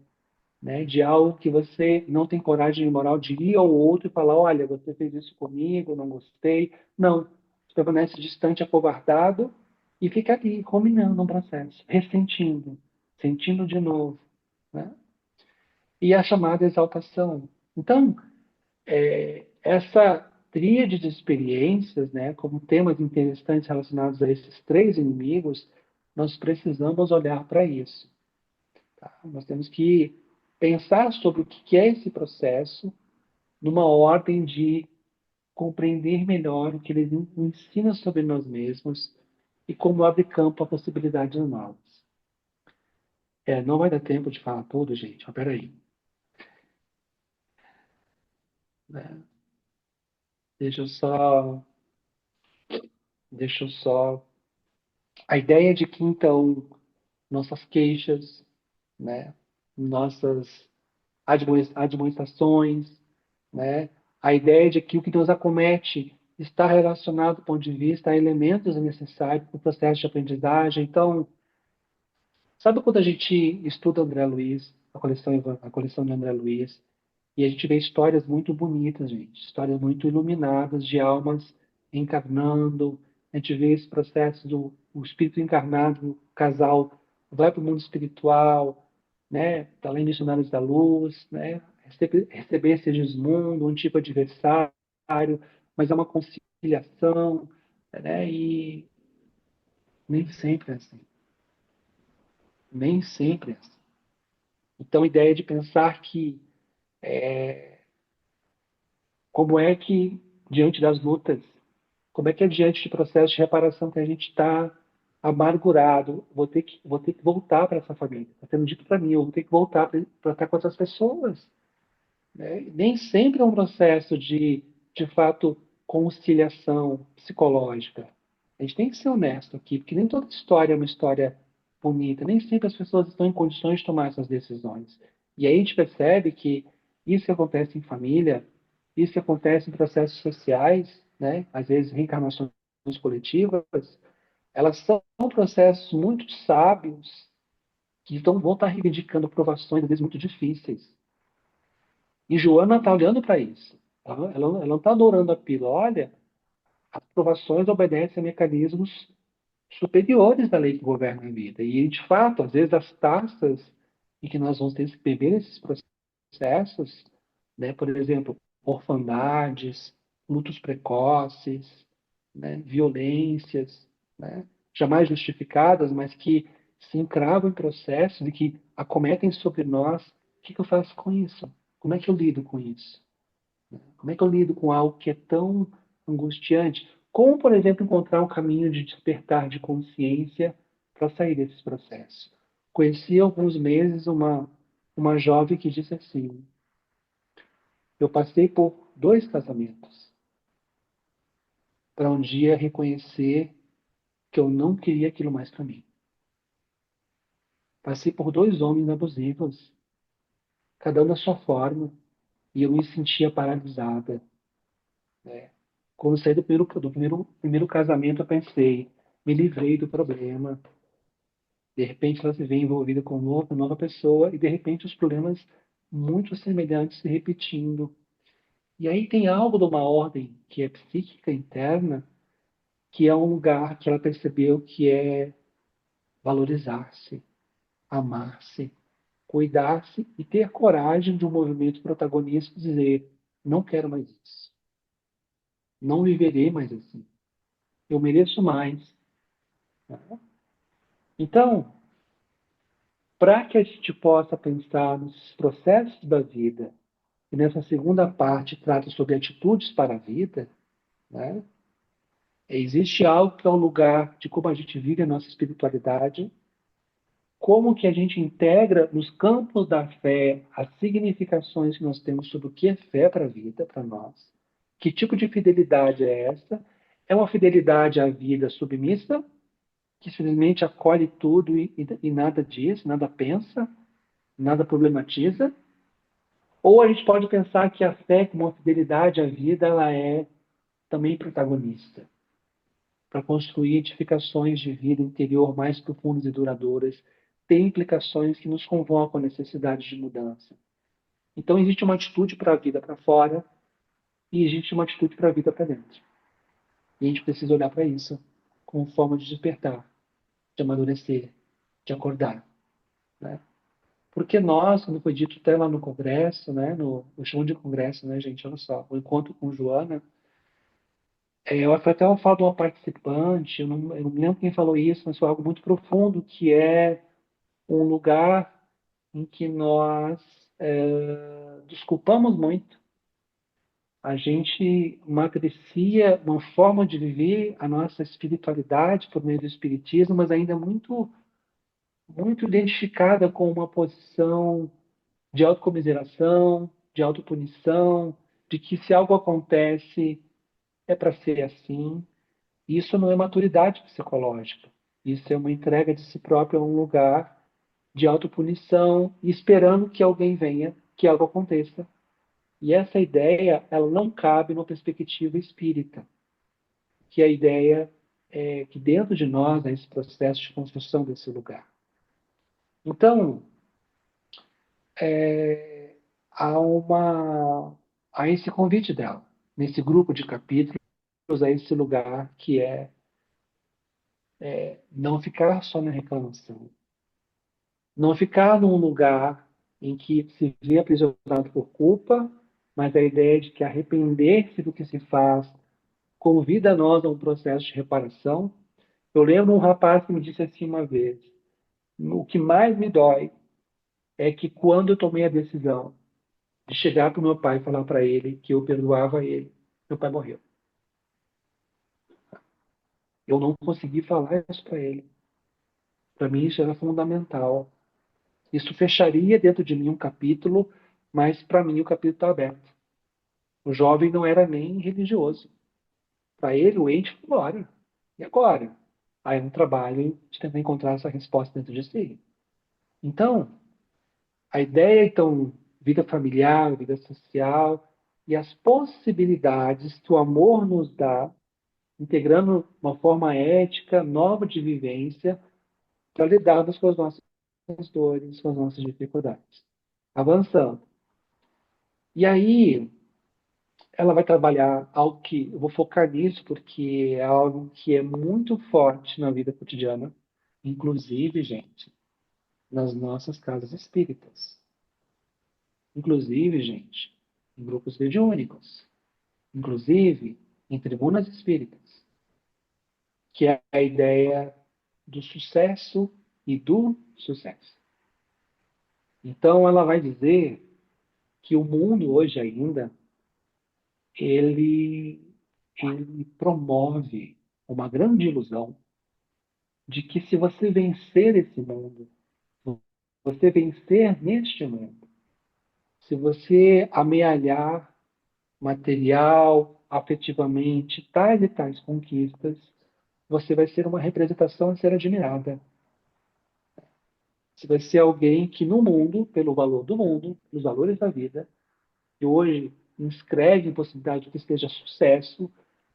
né, de algo que você não tem coragem e moral de ir ao outro e falar, olha, você fez isso comigo, não gostei. Não, você permanece distante, acovardado e fica ali, ruminando um processo, ressentindo, sentindo de novo, né? E a chamada exaltação. Então, essa tríade de experiências, né, como temas interessantes relacionados a esses 3 inimigos, nós precisamos olhar para isso. Tá? Nós temos que pensar sobre o que é esse processo, numa ordem de compreender melhor o que ele ensina sobre nós mesmos e como abre campo a possibilidades novas. Não vai dar tempo de falar tudo, gente. Mas peraí. Né? Deixa eu só. Deixa eu só. A ideia de que, então, nossas queixas, né, nossas admoestações, né? A ideia de que o que nos acomete está relacionado, do ponto de vista, a elementos necessários para o processo de aprendizagem. Então, sabe quando a gente estuda André Luiz, a coleção de André Luiz, e a gente vê histórias muito bonitas, gente, histórias muito iluminadas de almas encarnando. A gente vê esse processo do o espírito encarnado, o casal vai para o mundo espiritual, né? Está lá em Missionários da Luz, né? Receber esse Gismundo, um tipo adversário, mas é uma conciliação, né? E nem sempre é assim. Nem sempre é assim. Então, a ideia de pensar que como é que, diante das lutas, como é que é diante de processos de reparação que a gente está amargurado, vou ter que voltar para essa família. Está sendo dito para mim, eu vou ter que voltar para estar com essas pessoas. Né? Nem sempre é um processo de fato, conciliação psicológica. A gente tem que ser honesto aqui, porque nem toda história é uma história bonita, nem sempre as pessoas estão em condições de tomar essas decisões. E aí a gente percebe que isso que acontece em família, isso que acontece em processos sociais, né? Às vezes reencarnações coletivas, elas são processos muito sábios que vão estar reivindicando provações, às vezes, muito difíceis. E Joana está olhando para isso. Ela não está adorando a pílula. Olha, as provações obedecem a mecanismos superiores da lei que governa a vida. E, de fato, às vezes, as taças em que nós vamos ter que beber esses processos, né, por exemplo, orfandades, lutos precoces, né, violências, né, jamais justificadas, mas que se encravam em processos e que acometem sobre nós. O que eu faço com isso? Como é que eu lido com isso? Como é que eu lido com algo que é tão angustiante? Como, por exemplo, encontrar um caminho de despertar de consciência para sair desses processos? Conheci há alguns meses uma jovem que disse assim: eu passei por 2 casamentos para um dia reconhecer que eu não queria aquilo mais para mim. Passei por 2 homens abusivos, cada um da sua forma, e eu me sentia paralisada, né? Quando saí do primeiro casamento, eu pensei, me livrei do problema. De repente, ela se vê envolvida com outra nova pessoa, e de repente, os problemas muito semelhantes se repetindo. E aí tem algo de uma ordem que é psíquica interna, que é um lugar que ela percebeu que é valorizar-se, amar-se, cuidar-se e ter coragem de um movimento protagonista e dizer: não quero mais isso, não viverei mais assim, eu mereço mais. Então, para que a gente possa pensar nos processos da vida, e nessa segunda parte trata sobre atitudes para a vida, né? Existe algo que é o lugar de como a gente vive a nossa espiritualidade, como que a gente integra nos campos da fé as significações que nós temos sobre o que é fé para a vida, para nós. Que tipo de fidelidade é essa? É uma fidelidade à vida submissa, que simplesmente acolhe tudo e nada diz, nada pensa, nada problematiza? Ou a gente pode pensar que a fé, como uma fidelidade à vida, ela é também protagonista para construir edificações de vida interior mais profundas e duradouras, tem implicações que nos convocam a necessidade de mudança. Então, existe uma atitude para a vida para fora e existe uma atitude para a vida para dentro. E a gente precisa olhar para isso como forma de despertar, de amadurecer, de acordar. Né? Porque nós, como foi dito até lá no congresso, né, eu chamo de congresso, né, gente, olha só, o encontro com Joana, eu até falo de uma participante, eu não me lembro quem falou isso, mas foi algo muito profundo, que é um lugar em que nós desculpamos muito. A gente matricia uma forma de viver a nossa espiritualidade por meio do espiritismo, mas ainda muito, muito identificada com uma posição de autocomiseração, de autopunição, de que se algo acontece é para ser assim. Isso não é maturidade psicológica. Isso é uma entrega de si próprio a um lugar de autopunição, esperando que alguém venha, que algo aconteça. E essa ideia, ela não cabe numa perspectiva espírita, que a ideia é que dentro de nós, há esse processo de construção desse lugar. Então, há há esse convite dela, nesse grupo de capítulos, a esse lugar que não ficar só na reclamação, não ficar num lugar em que se vê aprisionado por culpa, mas a ideia de que arrepender-se do que se faz convida nós a um processo de reparação. Eu lembro um rapaz que me disse assim uma vez: o que mais me dói é que quando eu tomei a decisão de chegar para o meu pai e falar para ele que eu perdoava ele, meu pai morreu. Eu não consegui falar isso para ele. Para mim isso era fundamental. Isso fecharia dentro de mim um capítulo, mas para mim o capítulo está aberto. O jovem não era nem religioso. Para ele, o ente foi embora. E agora? Aí no trabalho de tentar encontrar essa resposta dentro de si. Então, a ideia, então, vida familiar, vida social e as possibilidades que o amor nos dá, integrando uma forma ética nova de vivência para lidarmos com as nossas dores, com as nossas dificuldades. Avançando. E aí, ela vai trabalhar algo que eu vou focar nisso porque é algo que é muito forte na vida cotidiana, inclusive, gente, nas nossas casas espíritas. Inclusive, gente, em grupos mediúnicos. Inclusive, em tribunas espíritas, que é a ideia do sucesso e do sucesso. Então, ela vai dizer que o mundo hoje ainda ele, ele promove uma grande ilusão de que se você vencer esse mundo, você vencer neste mundo, se você amealhar material, afetivamente, tais e tais conquistas, você vai ser uma representação a ser admirada. Você vai ser alguém que no mundo, pelo valor do mundo, pelos valores da vida, que hoje inscreve em possibilidade de que esteja sucesso,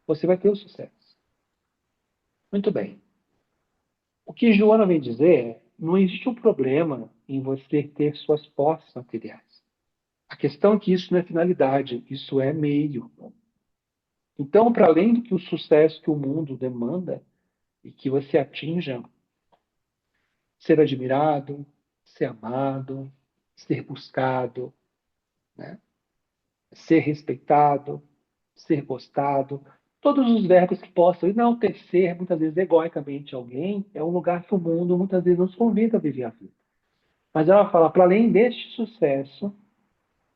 você vai ter o sucesso. Muito bem. O que Joana vem dizer é: não existe um problema em você ter suas posses materiais. A questão é que isso não é finalidade, isso é meio. Então, para além do que o sucesso que o mundo demanda e que você atinja ser admirado, ser amado, ser buscado, né? Ser respeitado, ser gostado, todos os verbos que possam enaltecer, muitas vezes egoicamente alguém, é um lugar que o mundo muitas vezes nos convida a viver a vida. Mas ela fala, para além deste sucesso,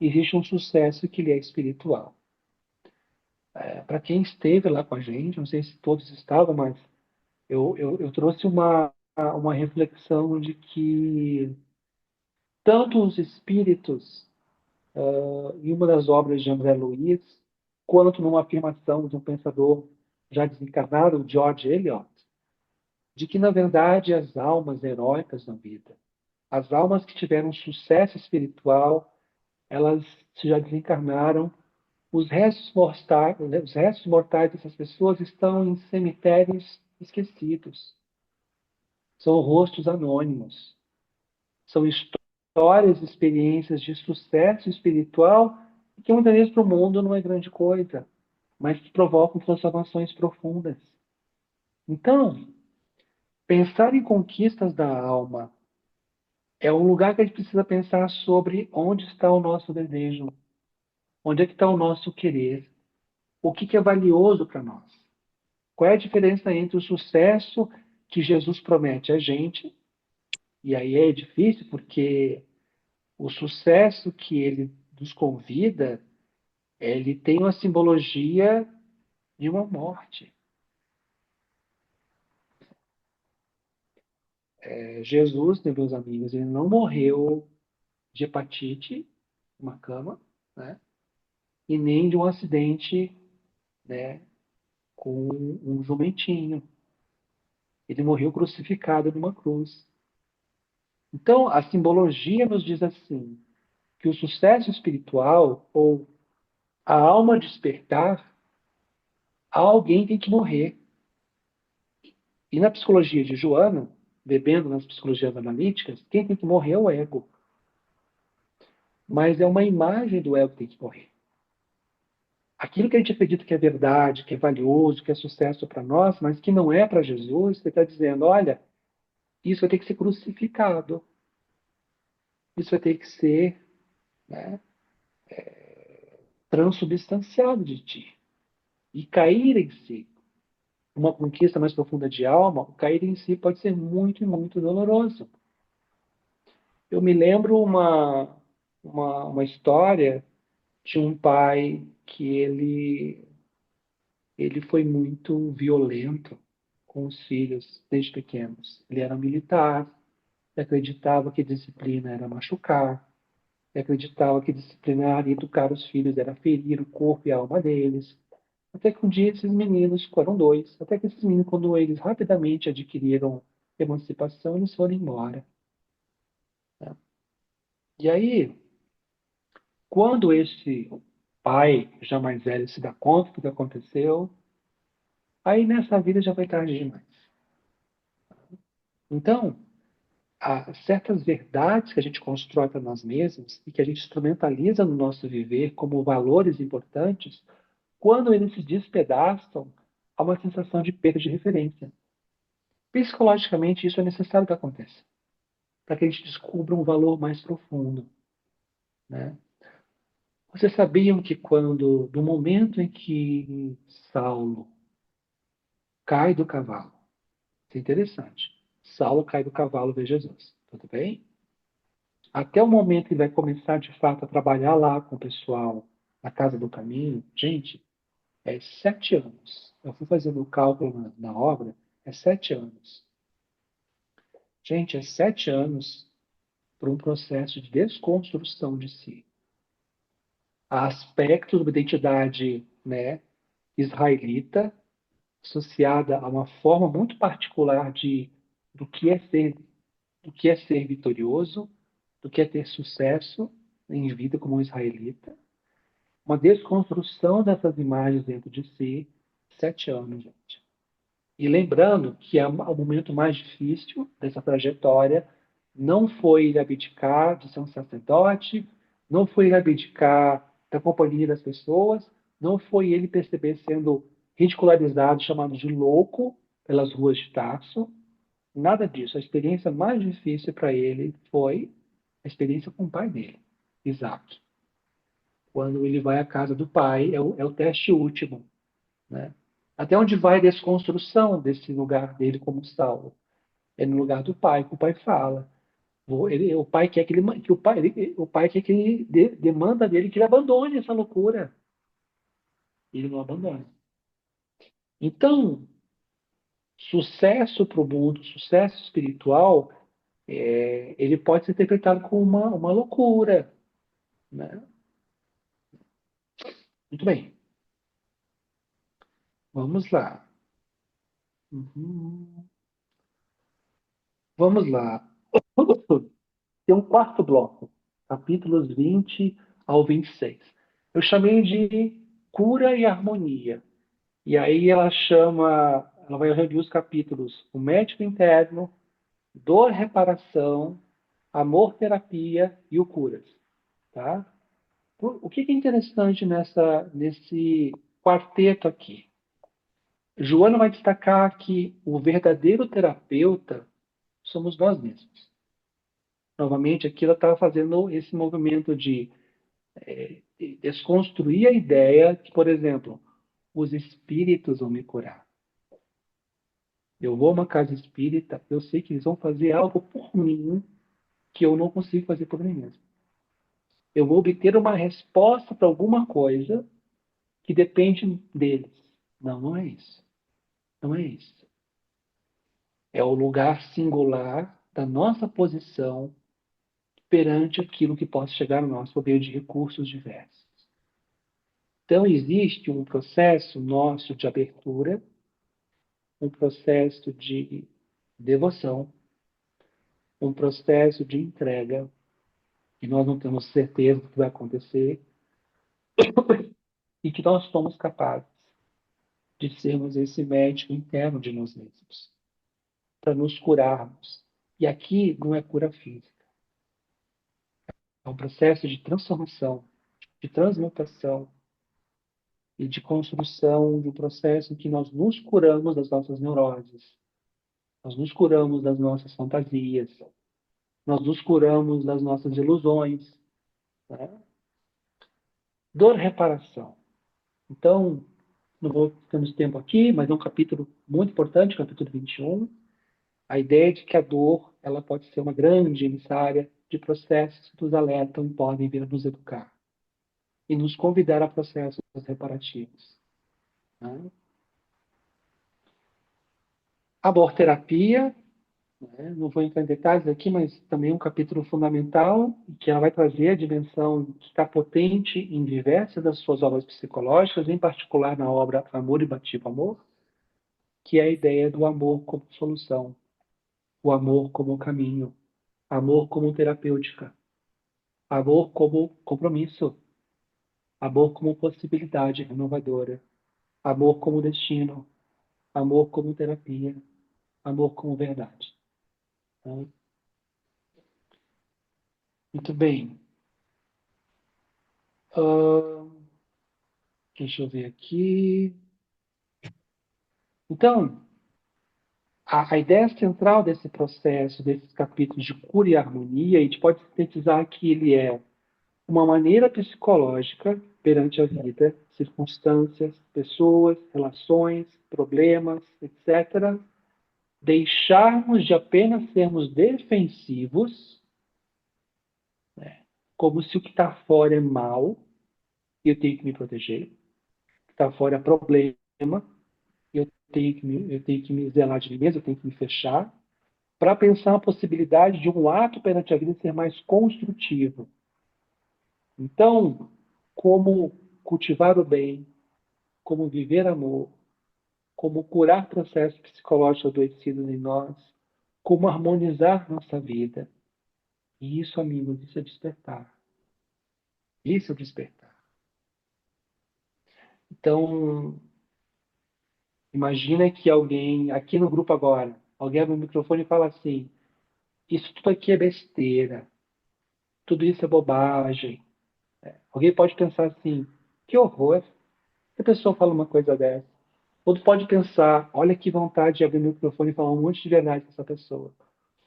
existe um sucesso que lhe é espiritual. Para quem esteve lá com a gente, não sei se todos estavam, mas eu trouxe uma reflexão de que tanto os espíritos, em uma das obras de André Luiz, quanto numa afirmação de um pensador já desencarnado, o George Eliot, de que, na verdade, as almas heróicas na vida, as almas que tiveram sucesso espiritual, elas já desencarnaram. Os restos mortais dessas pessoas estão em cemitérios esquecidos. São rostos anônimos. São histórias, experiências de sucesso espiritual que muitas vezes para o mundo não é grande coisa, mas que provocam transformações profundas. Então, pensar em conquistas da alma é um lugar que a gente precisa pensar sobre onde está o nosso desejo, onde é que está o nosso querer, o que é valioso para nós. Qual é a diferença entre o sucesso que Jesus promete a gente, e aí é difícil porque o sucesso que ele nos convida, ele tem uma simbologia de uma morte. Jesus, né, meus amigos, ele não morreu de hepatite, uma cama, né, e nem de um acidente, né, com um jumentinho. Ele morreu crucificado numa cruz. Então, a simbologia nos diz assim, que o sucesso espiritual, ou a alma despertar, alguém tem que morrer. E na psicologia de Joana, bebendo nas psicologias analíticas, quem tem que morrer é o ego. Mas é uma imagem do ego que tem que morrer. Aquilo que a gente acredita que é verdade, que é valioso, que é sucesso para nós, mas que não é para Jesus, você está dizendo, olha, isso vai ter que ser crucificado. Isso vai ter que ser, né, transubstanciado de ti. E cair em si, uma conquista mais profunda de alma, o cair em si pode ser muito e muito doloroso. Eu me lembro uma história de um pai que ele foi muito violento com os filhos desde pequenos. Ele era militar, acreditava que disciplina era machucar, acreditava que disciplinar e educar os filhos era ferir o corpo e a alma deles. Até que um dia esses meninos, foram dois, até que esses meninos, quando eles rapidamente adquiriram emancipação, eles foram embora. Né? E aí, quando esse pai, já mais velho, se dá conta do que aconteceu, aí nessa vida já foi tarde demais. Então, há certas verdades que a gente constrói para nós mesmos e que a gente instrumentaliza no nosso viver como valores importantes, quando eles se despedaçam, há uma sensação de perda de referência. Psicologicamente, isso é necessário que aconteça, para que a gente descubra um valor mais profundo. Né? Vocês sabiam que no momento em que Saulo cai do cavalo, isso é interessante, Saulo cai do cavalo ver Jesus, tudo bem? Até o momento que ele vai começar de fato a trabalhar lá com o pessoal na Casa do Caminho, gente, é 7 anos. Eu fui fazendo o cálculo na obra, é 7 anos. Gente, é 7 anos para um processo de desconstrução de si. Há aspectos de uma identidade, né, israelita associada a uma forma muito particular do que é ser, do que é ser vitorioso, do que é ter sucesso em vida como um israelita. Uma desconstrução dessas imagens dentro de si, 7 anos, gente. E lembrando que o momento mais difícil dessa trajetória não foi ele abdicar de ser um sacerdote, não foi ele abdicar da companhia das pessoas, não foi ele perceber sendo ridicularizado, chamado de louco pelas ruas de Tarso. Nada disso. A experiência mais difícil para ele foi a experiência com o pai dele, Isaac. Quando ele vai à casa do pai, é o teste último. Né? Até onde vai a desconstrução desse lugar dele como Saulo? É no lugar do pai, que o pai fala. O pai quer que ele, o pai quer que ele demanda dele que ele abandone essa loucura. Ele não abandona. Então, sucesso para o mundo, sucesso espiritual, ele pode ser interpretado como uma loucura. Né? Muito bem. Vamos lá. Uhum. Vamos lá. Tem um quarto bloco, capítulos 20 ao 26. Eu chamei de cura e harmonia. E aí ela vai reunir os capítulos o médico interno, dor, reparação, amor, terapia e o curas. Tá? O que é interessante nesse quarteto aqui? Joana vai destacar que o verdadeiro terapeuta somos nós mesmos. Novamente, aqui ela estava fazendo esse movimento de desconstruir a ideia que, por exemplo, os espíritos vão me curar. Eu vou a uma casa espírita, eu sei que eles vão fazer algo por mim que eu não consigo fazer por mim mesmo. Eu vou obter uma resposta para alguma coisa que depende deles. Não, não é isso. Não é isso. É o lugar singular da nossa posição perante aquilo que possa chegar ao nosso poder de recursos diversos. Então, existe um processo nosso de abertura, um processo de devoção, um processo de entrega, que nós não temos certeza do que vai acontecer, e que nós somos capazes de sermos esse médico interno de nós mesmos, para nos curarmos. E aqui não é cura física, é um processo de transformação, de transmutação e de construção de um processo em que nós nos curamos das nossas neuroses, nós nos curamos das nossas fantasias, nós nos curamos das nossas ilusões, né? Dor reparação. Então, não vou temos tempo aqui, mas é um capítulo muito importante, capítulo 21. A ideia de que a dor ela pode ser uma grande emissária de processos que nos alertam e podem vir a nos educar e nos convidar a processos reparativos, né? Aborterapia, né? Não vou entrar em detalhes aqui, mas também é um capítulo fundamental que ela vai trazer a dimensão que está potente em diversas das suas obras psicológicas, em particular na obra Amor Imbatível Amor, que é a ideia do amor como solução, o amor como caminho, amor como terapêutica, amor como compromisso, amor como possibilidade renovadora, amor como destino, amor como terapia, amor como verdade. Tá? Muito bem. Ahn, deixa eu ver aqui. Então, a ideia central desse processo, desses capítulos de cura e harmonia, a gente pode sintetizar que ele é uma maneira psicológica perante a vida, circunstâncias, pessoas, relações, problemas, etc., deixarmos de apenas sermos defensivos, né, como se o que está fora é mal e eu tenho que me proteger, o que está fora é problema e eu tenho que me zelar de mim mesmo, eu tenho que me fechar, para pensar a possibilidade de um ato perante a vida ser mais construtivo. Então, como cultivar o bem, como viver amor, como curar processos psicológicos adoecidos em nós, como harmonizar nossa vida. E isso, amigos, isso é despertar. Isso é despertar. Então, imagina que alguém, aqui no grupo agora, alguém abre o microfone e fala assim: isso tudo aqui é besteira, tudo isso é bobagem. Alguém pode pensar assim: que horror, que a pessoa fala uma coisa dessa. Outro pode pensar: olha que vontade de abrir o microfone e falar um monte de verdade com essa pessoa.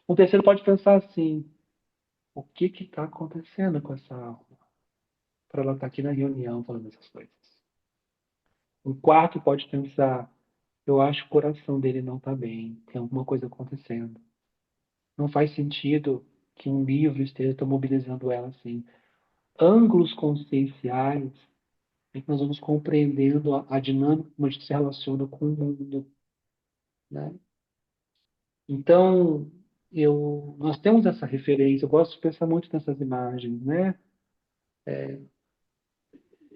Um terceiro pode pensar assim: o que está acontecendo com essa alma? Para ela estar aqui na reunião falando essas coisas. Um quarto pode pensar: eu acho que o coração dele não está bem, tem alguma coisa acontecendo. Não faz sentido que um livro esteja mobilizando ela assim. Ângulos conscienciais é que nós vamos compreendendo a dinâmica como a gente se relaciona com o mundo, né? Então, nós temos essa referência, eu gosto de pensar muito nessas imagens, né?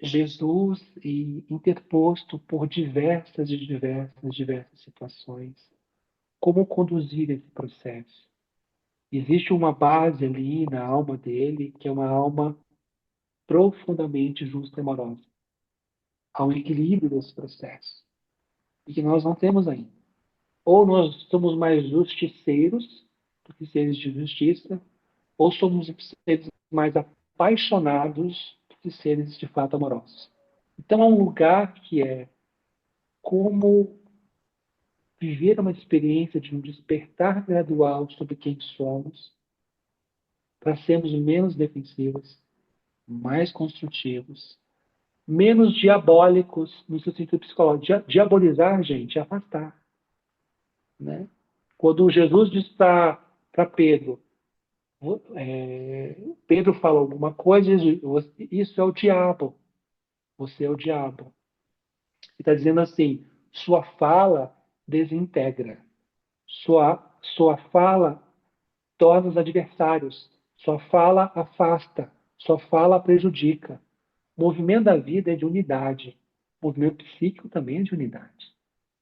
Jesus interposto por diversas situações. Como conduzir esse processo? Existe uma base ali na alma dele, que é uma alma profundamente justa e amorosa. Há um equilíbrio desse processo, e que nós não temos ainda. Ou nós somos mais justiceiros do que seres de justiça, ou somos seres mais apaixonados do que seres de fato amorosos. Então, há um lugar que é como viver uma experiência de um despertar gradual sobre quem somos, para sermos menos defensivos, mais construtivos, menos diabólicos no seu sentido psicológico. Diabolizar, gente, é afastar, né? Quando Jesus diz para Pedro, Pedro fala alguma coisa, isso é o diabo, você é o diabo. Ele está dizendo assim, sua fala desintegra, sua fala torna os adversários, sua fala afasta, sua fala prejudica. O movimento da vida é de unidade, o movimento psíquico também é de unidade.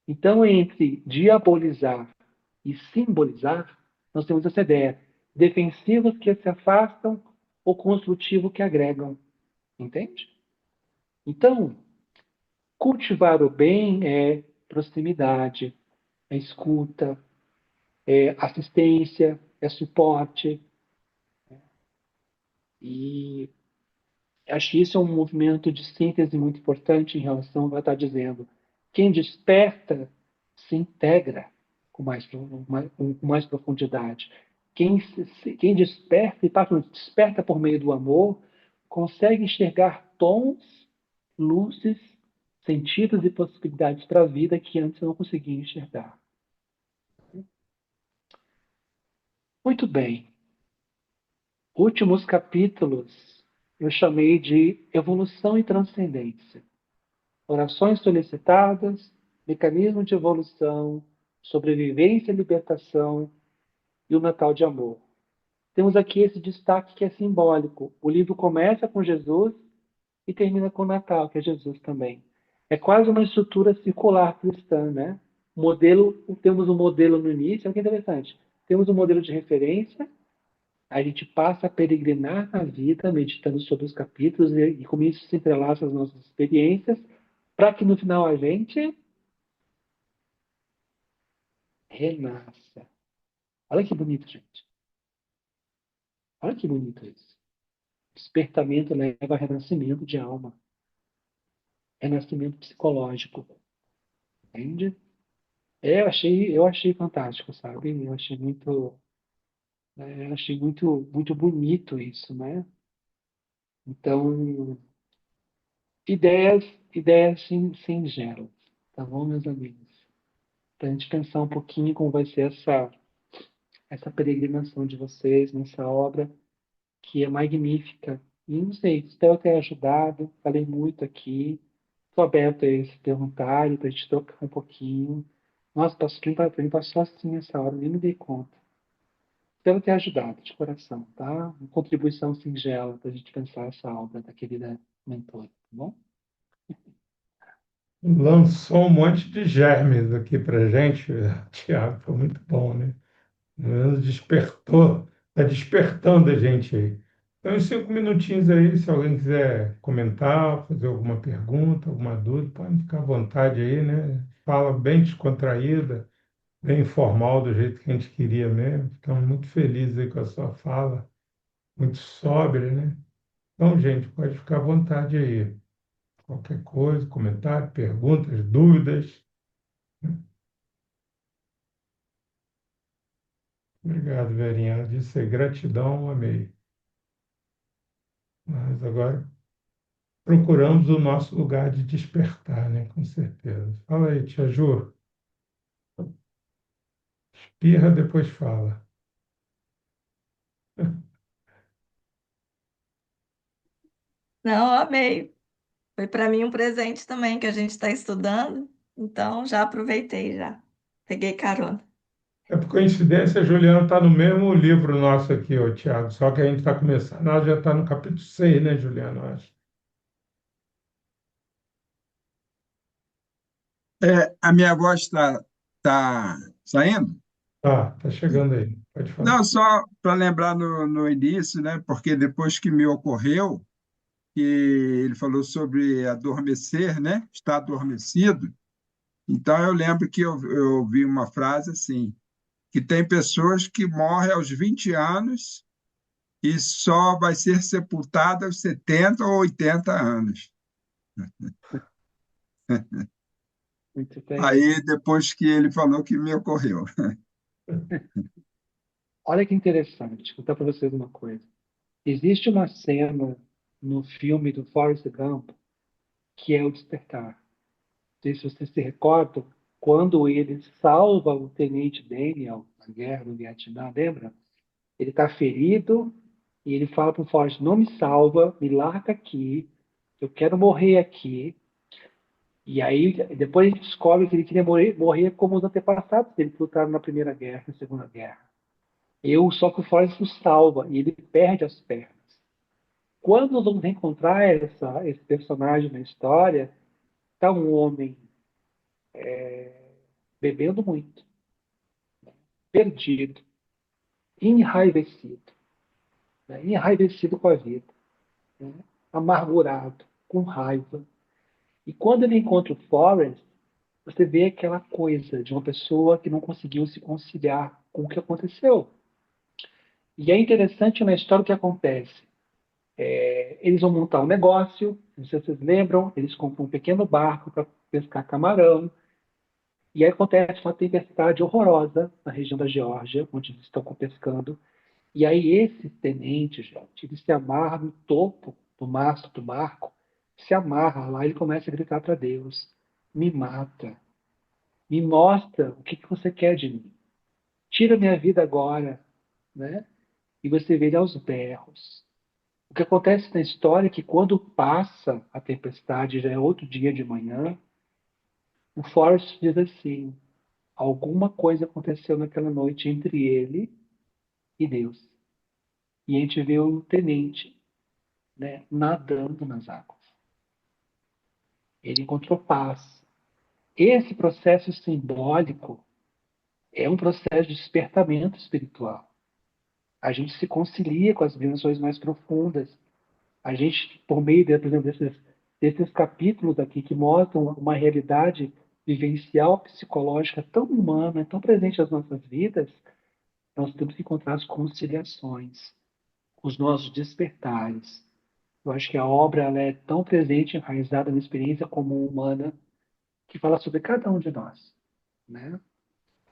Então, entre diabolizar e simbolizar, nós temos essa ideia. defensivos que se afastam ou construtivos que agregam. Entende? Então, cultivar o bem é proximidade, é escuta, é assistência, é suporte. E acho que isso é um movimento de síntese muito importante em relação ao que ela está dizendo. Quem desperta se integra com mais profundidade. Quem desperta, e desperta por meio do amor, consegue enxergar tons, luzes, sentidos e possibilidades para a vida que antes não conseguia enxergar. Muito bem. Últimos capítulos eu chamei de evolução e transcendência. Orações solicitadas, mecanismo de evolução, sobrevivência e libertação e o Natal de amor. Temos aqui esse destaque que é simbólico. O livro começa com Jesus e termina com o Natal, que é Jesus também. É quase uma estrutura circular cristã, né? Temos um modelo no início, olha que interessante. Temos um modelo de referência, a gente passa a peregrinar na vida, meditando sobre os capítulos e como isso se entrelaça às nossas experiências, para que no final a gente renasça. Olha que bonito, gente. Olha que bonito isso. Despertamento leva a renascimento de alma, renascimento psicológico, entende? Eu achei fantástico, sabe? Eu achei muito bonito isso, né? Então, ideias, ideias singelas, tá bom, meus amigos? Para a gente pensar um pouquinho como vai ser essa peregrinação de vocês nessa obra que é magnífica. E não sei, espero ter ajudado. Falei muito aqui. Estou aberto a esse perguntário para a gente trocar um pouquinho. Nossa, quem passou assim essa hora, nem me dei conta. Espero ter ajudado de coração, tá? Uma contribuição singela para a gente pensar essa obra da querida mentora, tá bom? Lançou um monte de germes aqui para gente, Tiago, foi muito bom, né? Despertou, está despertando a gente aí. Então, em 5 minutinhos aí, se alguém quiser comentar, fazer alguma pergunta, alguma dúvida, pode ficar à vontade aí, né? Fala bem descontraída, bem informal, do jeito que a gente queria mesmo. Ficamos muito felizes aí com a sua fala, muito sóbria, né? Então, gente, pode ficar à vontade aí. Qualquer coisa, comentário, perguntas, dúvidas. Obrigado, Verinha. Ela disse aí, gratidão, amei. Mas agora procuramos o nosso lugar de despertar, né? Com certeza. Fala aí, Tia Ju. Espirra, depois fala. Não, amei. Foi para mim um presente também que a gente está estudando, então já aproveitei já. Peguei carona. É por coincidência, a Juliana está no mesmo livro nosso aqui, ô Tiago, só que a gente está começando, ela já está no capítulo 6, né, Juliana, eu acho. A minha voz está saindo? Tá chegando aí, pode falar. Não, só para lembrar no início, né? Porque depois que me ocorreu, que ele falou sobre adormecer, né? Estar adormecido. Então eu lembro que eu ouvi uma frase assim, que tem pessoas que morrem aos 20 anos e só vai ser sepultada aos 70 ou 80 anos. Muito bem. Aí depois que ele falou que me ocorreu. Olha que interessante. Vou contar para vocês uma coisa. Existe uma cena no filme do Forrest Gump que é o despertar. Não sei se vocês se recordam, quando ele salva o tenente Daniel na guerra do Vietnã, lembra? Ele está ferido e ele fala para o Forrest, não me salva, me larga aqui, eu quero morrer aqui. E aí, depois a gente descobre que ele queria morrer como os antepassados dele que lutaram na Primeira Guerra, na Segunda Guerra. Só que o Forrest o salva e ele perde as pernas. Quando nós vamos encontrar esse personagem na história, está um homem bebendo muito, perdido, enraivecido, né? Enraivecido com a vida, né? Amargurado, com raiva. E quando ele encontra o Forrest, você vê aquela coisa de uma pessoa que não conseguiu se conciliar com o que aconteceu. E é interessante na história o que acontece. Eles vão montar um negócio, não sei se vocês lembram, eles compram um pequeno barco para pescar camarão, e aí acontece uma tempestade horrorosa na região da Geórgia, onde eles estão pescando. E aí esse tenente, gente, ele se amarra no topo do mastro do barco, se amarra lá, ele começa a gritar para Deus: me mata, me mostra o que você quer de mim, tira minha vida agora, né? E você vê ele aos berros. O que acontece na história é que quando passa a tempestade, já é outro dia de manhã, o Forrest diz assim: alguma coisa aconteceu naquela noite entre ele e Deus. E a gente vê o tenente, né, nadando nas águas. Ele encontrou paz. Esse processo simbólico é um processo de despertamento espiritual. A gente se concilia com as dimensões mais profundas. A gente, por meio, por exemplo, desses capítulos aqui que mostram uma realidade vivencial, psicológica tão humana, tão presente nas nossas vidas, nós temos que encontrar as conciliações, os nossos despertares. Eu acho que a obra ela é tão presente, enraizada na experiência comum humana, que fala sobre cada um de nós, né?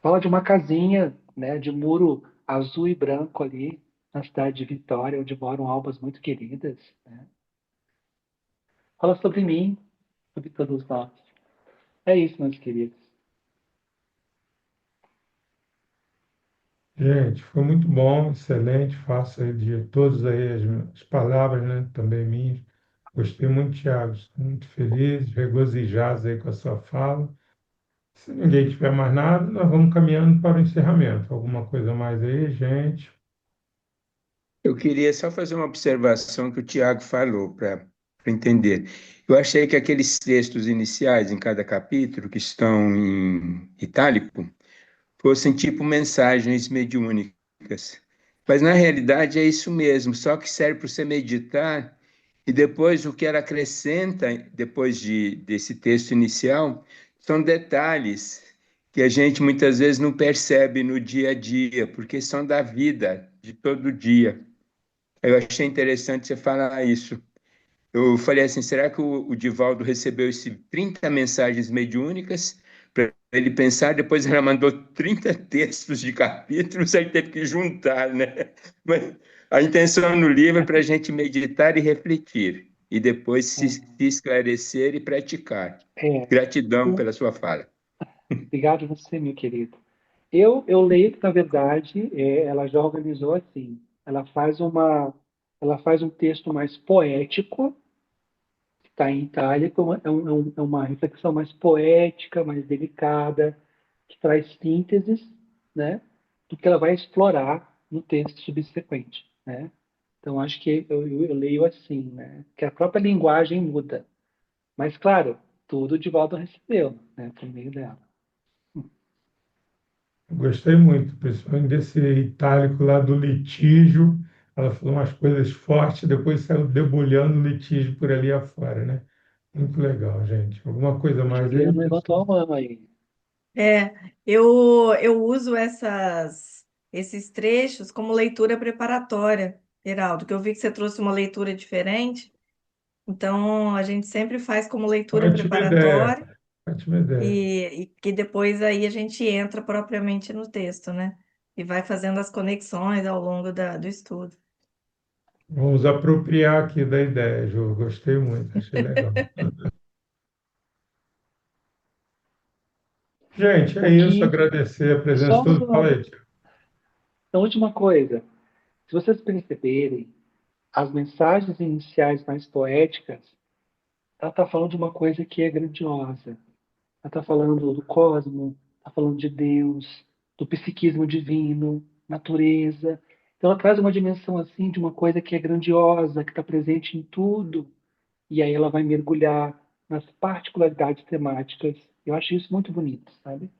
Fala de uma casinha, né, de muro azul e branco ali, na cidade de Vitória, onde moram almas muito queridas, né? Fala sobre mim, sobre todos nós. É isso, meus queridos. Gente, foi muito bom, excelente. Faço aí de todos aí as palavras, né, também minhas. Gostei muito, Thiago. Estou muito feliz, regozijado aí com a sua fala. Se ninguém tiver mais nada, nós vamos caminhando para o encerramento. Alguma coisa mais aí, gente? Eu queria só fazer uma observação que o Tiago falou para entender. Eu achei que aqueles textos iniciais em cada capítulo, que estão em itálico, fossem tipo mensagens mediúnicas. Mas na realidade é isso mesmo, só que serve para você meditar e depois o que ela acrescenta, depois desse texto inicial, são detalhes que a gente muitas vezes não percebe no dia a dia, porque são da vida, de todo dia. Eu achei interessante você falar isso. Eu falei assim, será que o Divaldo recebeu esses 30 mensagens mediúnicas para ele pensar? Depois ela mandou 30 textos de capítulos, aí teve que juntar, né? Mas a intenção no livro é para a gente meditar e refletir, e depois se esclarecer e praticar. É, Gratidão pela sua fala. obrigado a você, meu querido. Eu leio que, na verdade, ela já organizou assim. Ela faz um texto mais poético, que está em itálico, é uma reflexão mais poética, mais delicada, que traz sínteses, né, do que ela vai explorar no texto subsequente, né? Então, acho que eu leio assim, né, que a própria linguagem muda. Mas, claro, tudo de volta recebeu, né, por meio dela. Gostei muito, principalmente desse itálico lá do litígio. Ela falou umas coisas fortes, depois saiu debulhando o litígio por ali afora, né? Muito legal, gente. Alguma coisa mais aí, Juliano levantou pessoal? a mão aí. É, eu uso esses trechos como leitura preparatória, Heraldo, que eu vi que você trouxe uma leitura diferente, então a gente sempre faz como leitura Ótima ideia, preparatória cara. Ótima ideia. e que depois aí a gente entra propriamente no texto, né? E vai fazendo as conexões ao longo do estudo. Vamos apropriar aqui da ideia, Ju. Gostei muito, achei legal. Gente, é O isso. que, Agradecer a presença de só todos. Fala uma, aí, Tiago. a última coisa, se vocês perceberem, as mensagens iniciais mais poéticas, ela está falando de uma coisa que é grandiosa. Ela está falando do cosmo, está falando de Deus, do psiquismo divino, natureza. Então ela traz uma dimensão assim de uma coisa que é grandiosa, que está presente em tudo. E aí ela vai mergulhar nas particularidades temáticas. Eu acho isso muito bonito, sabe?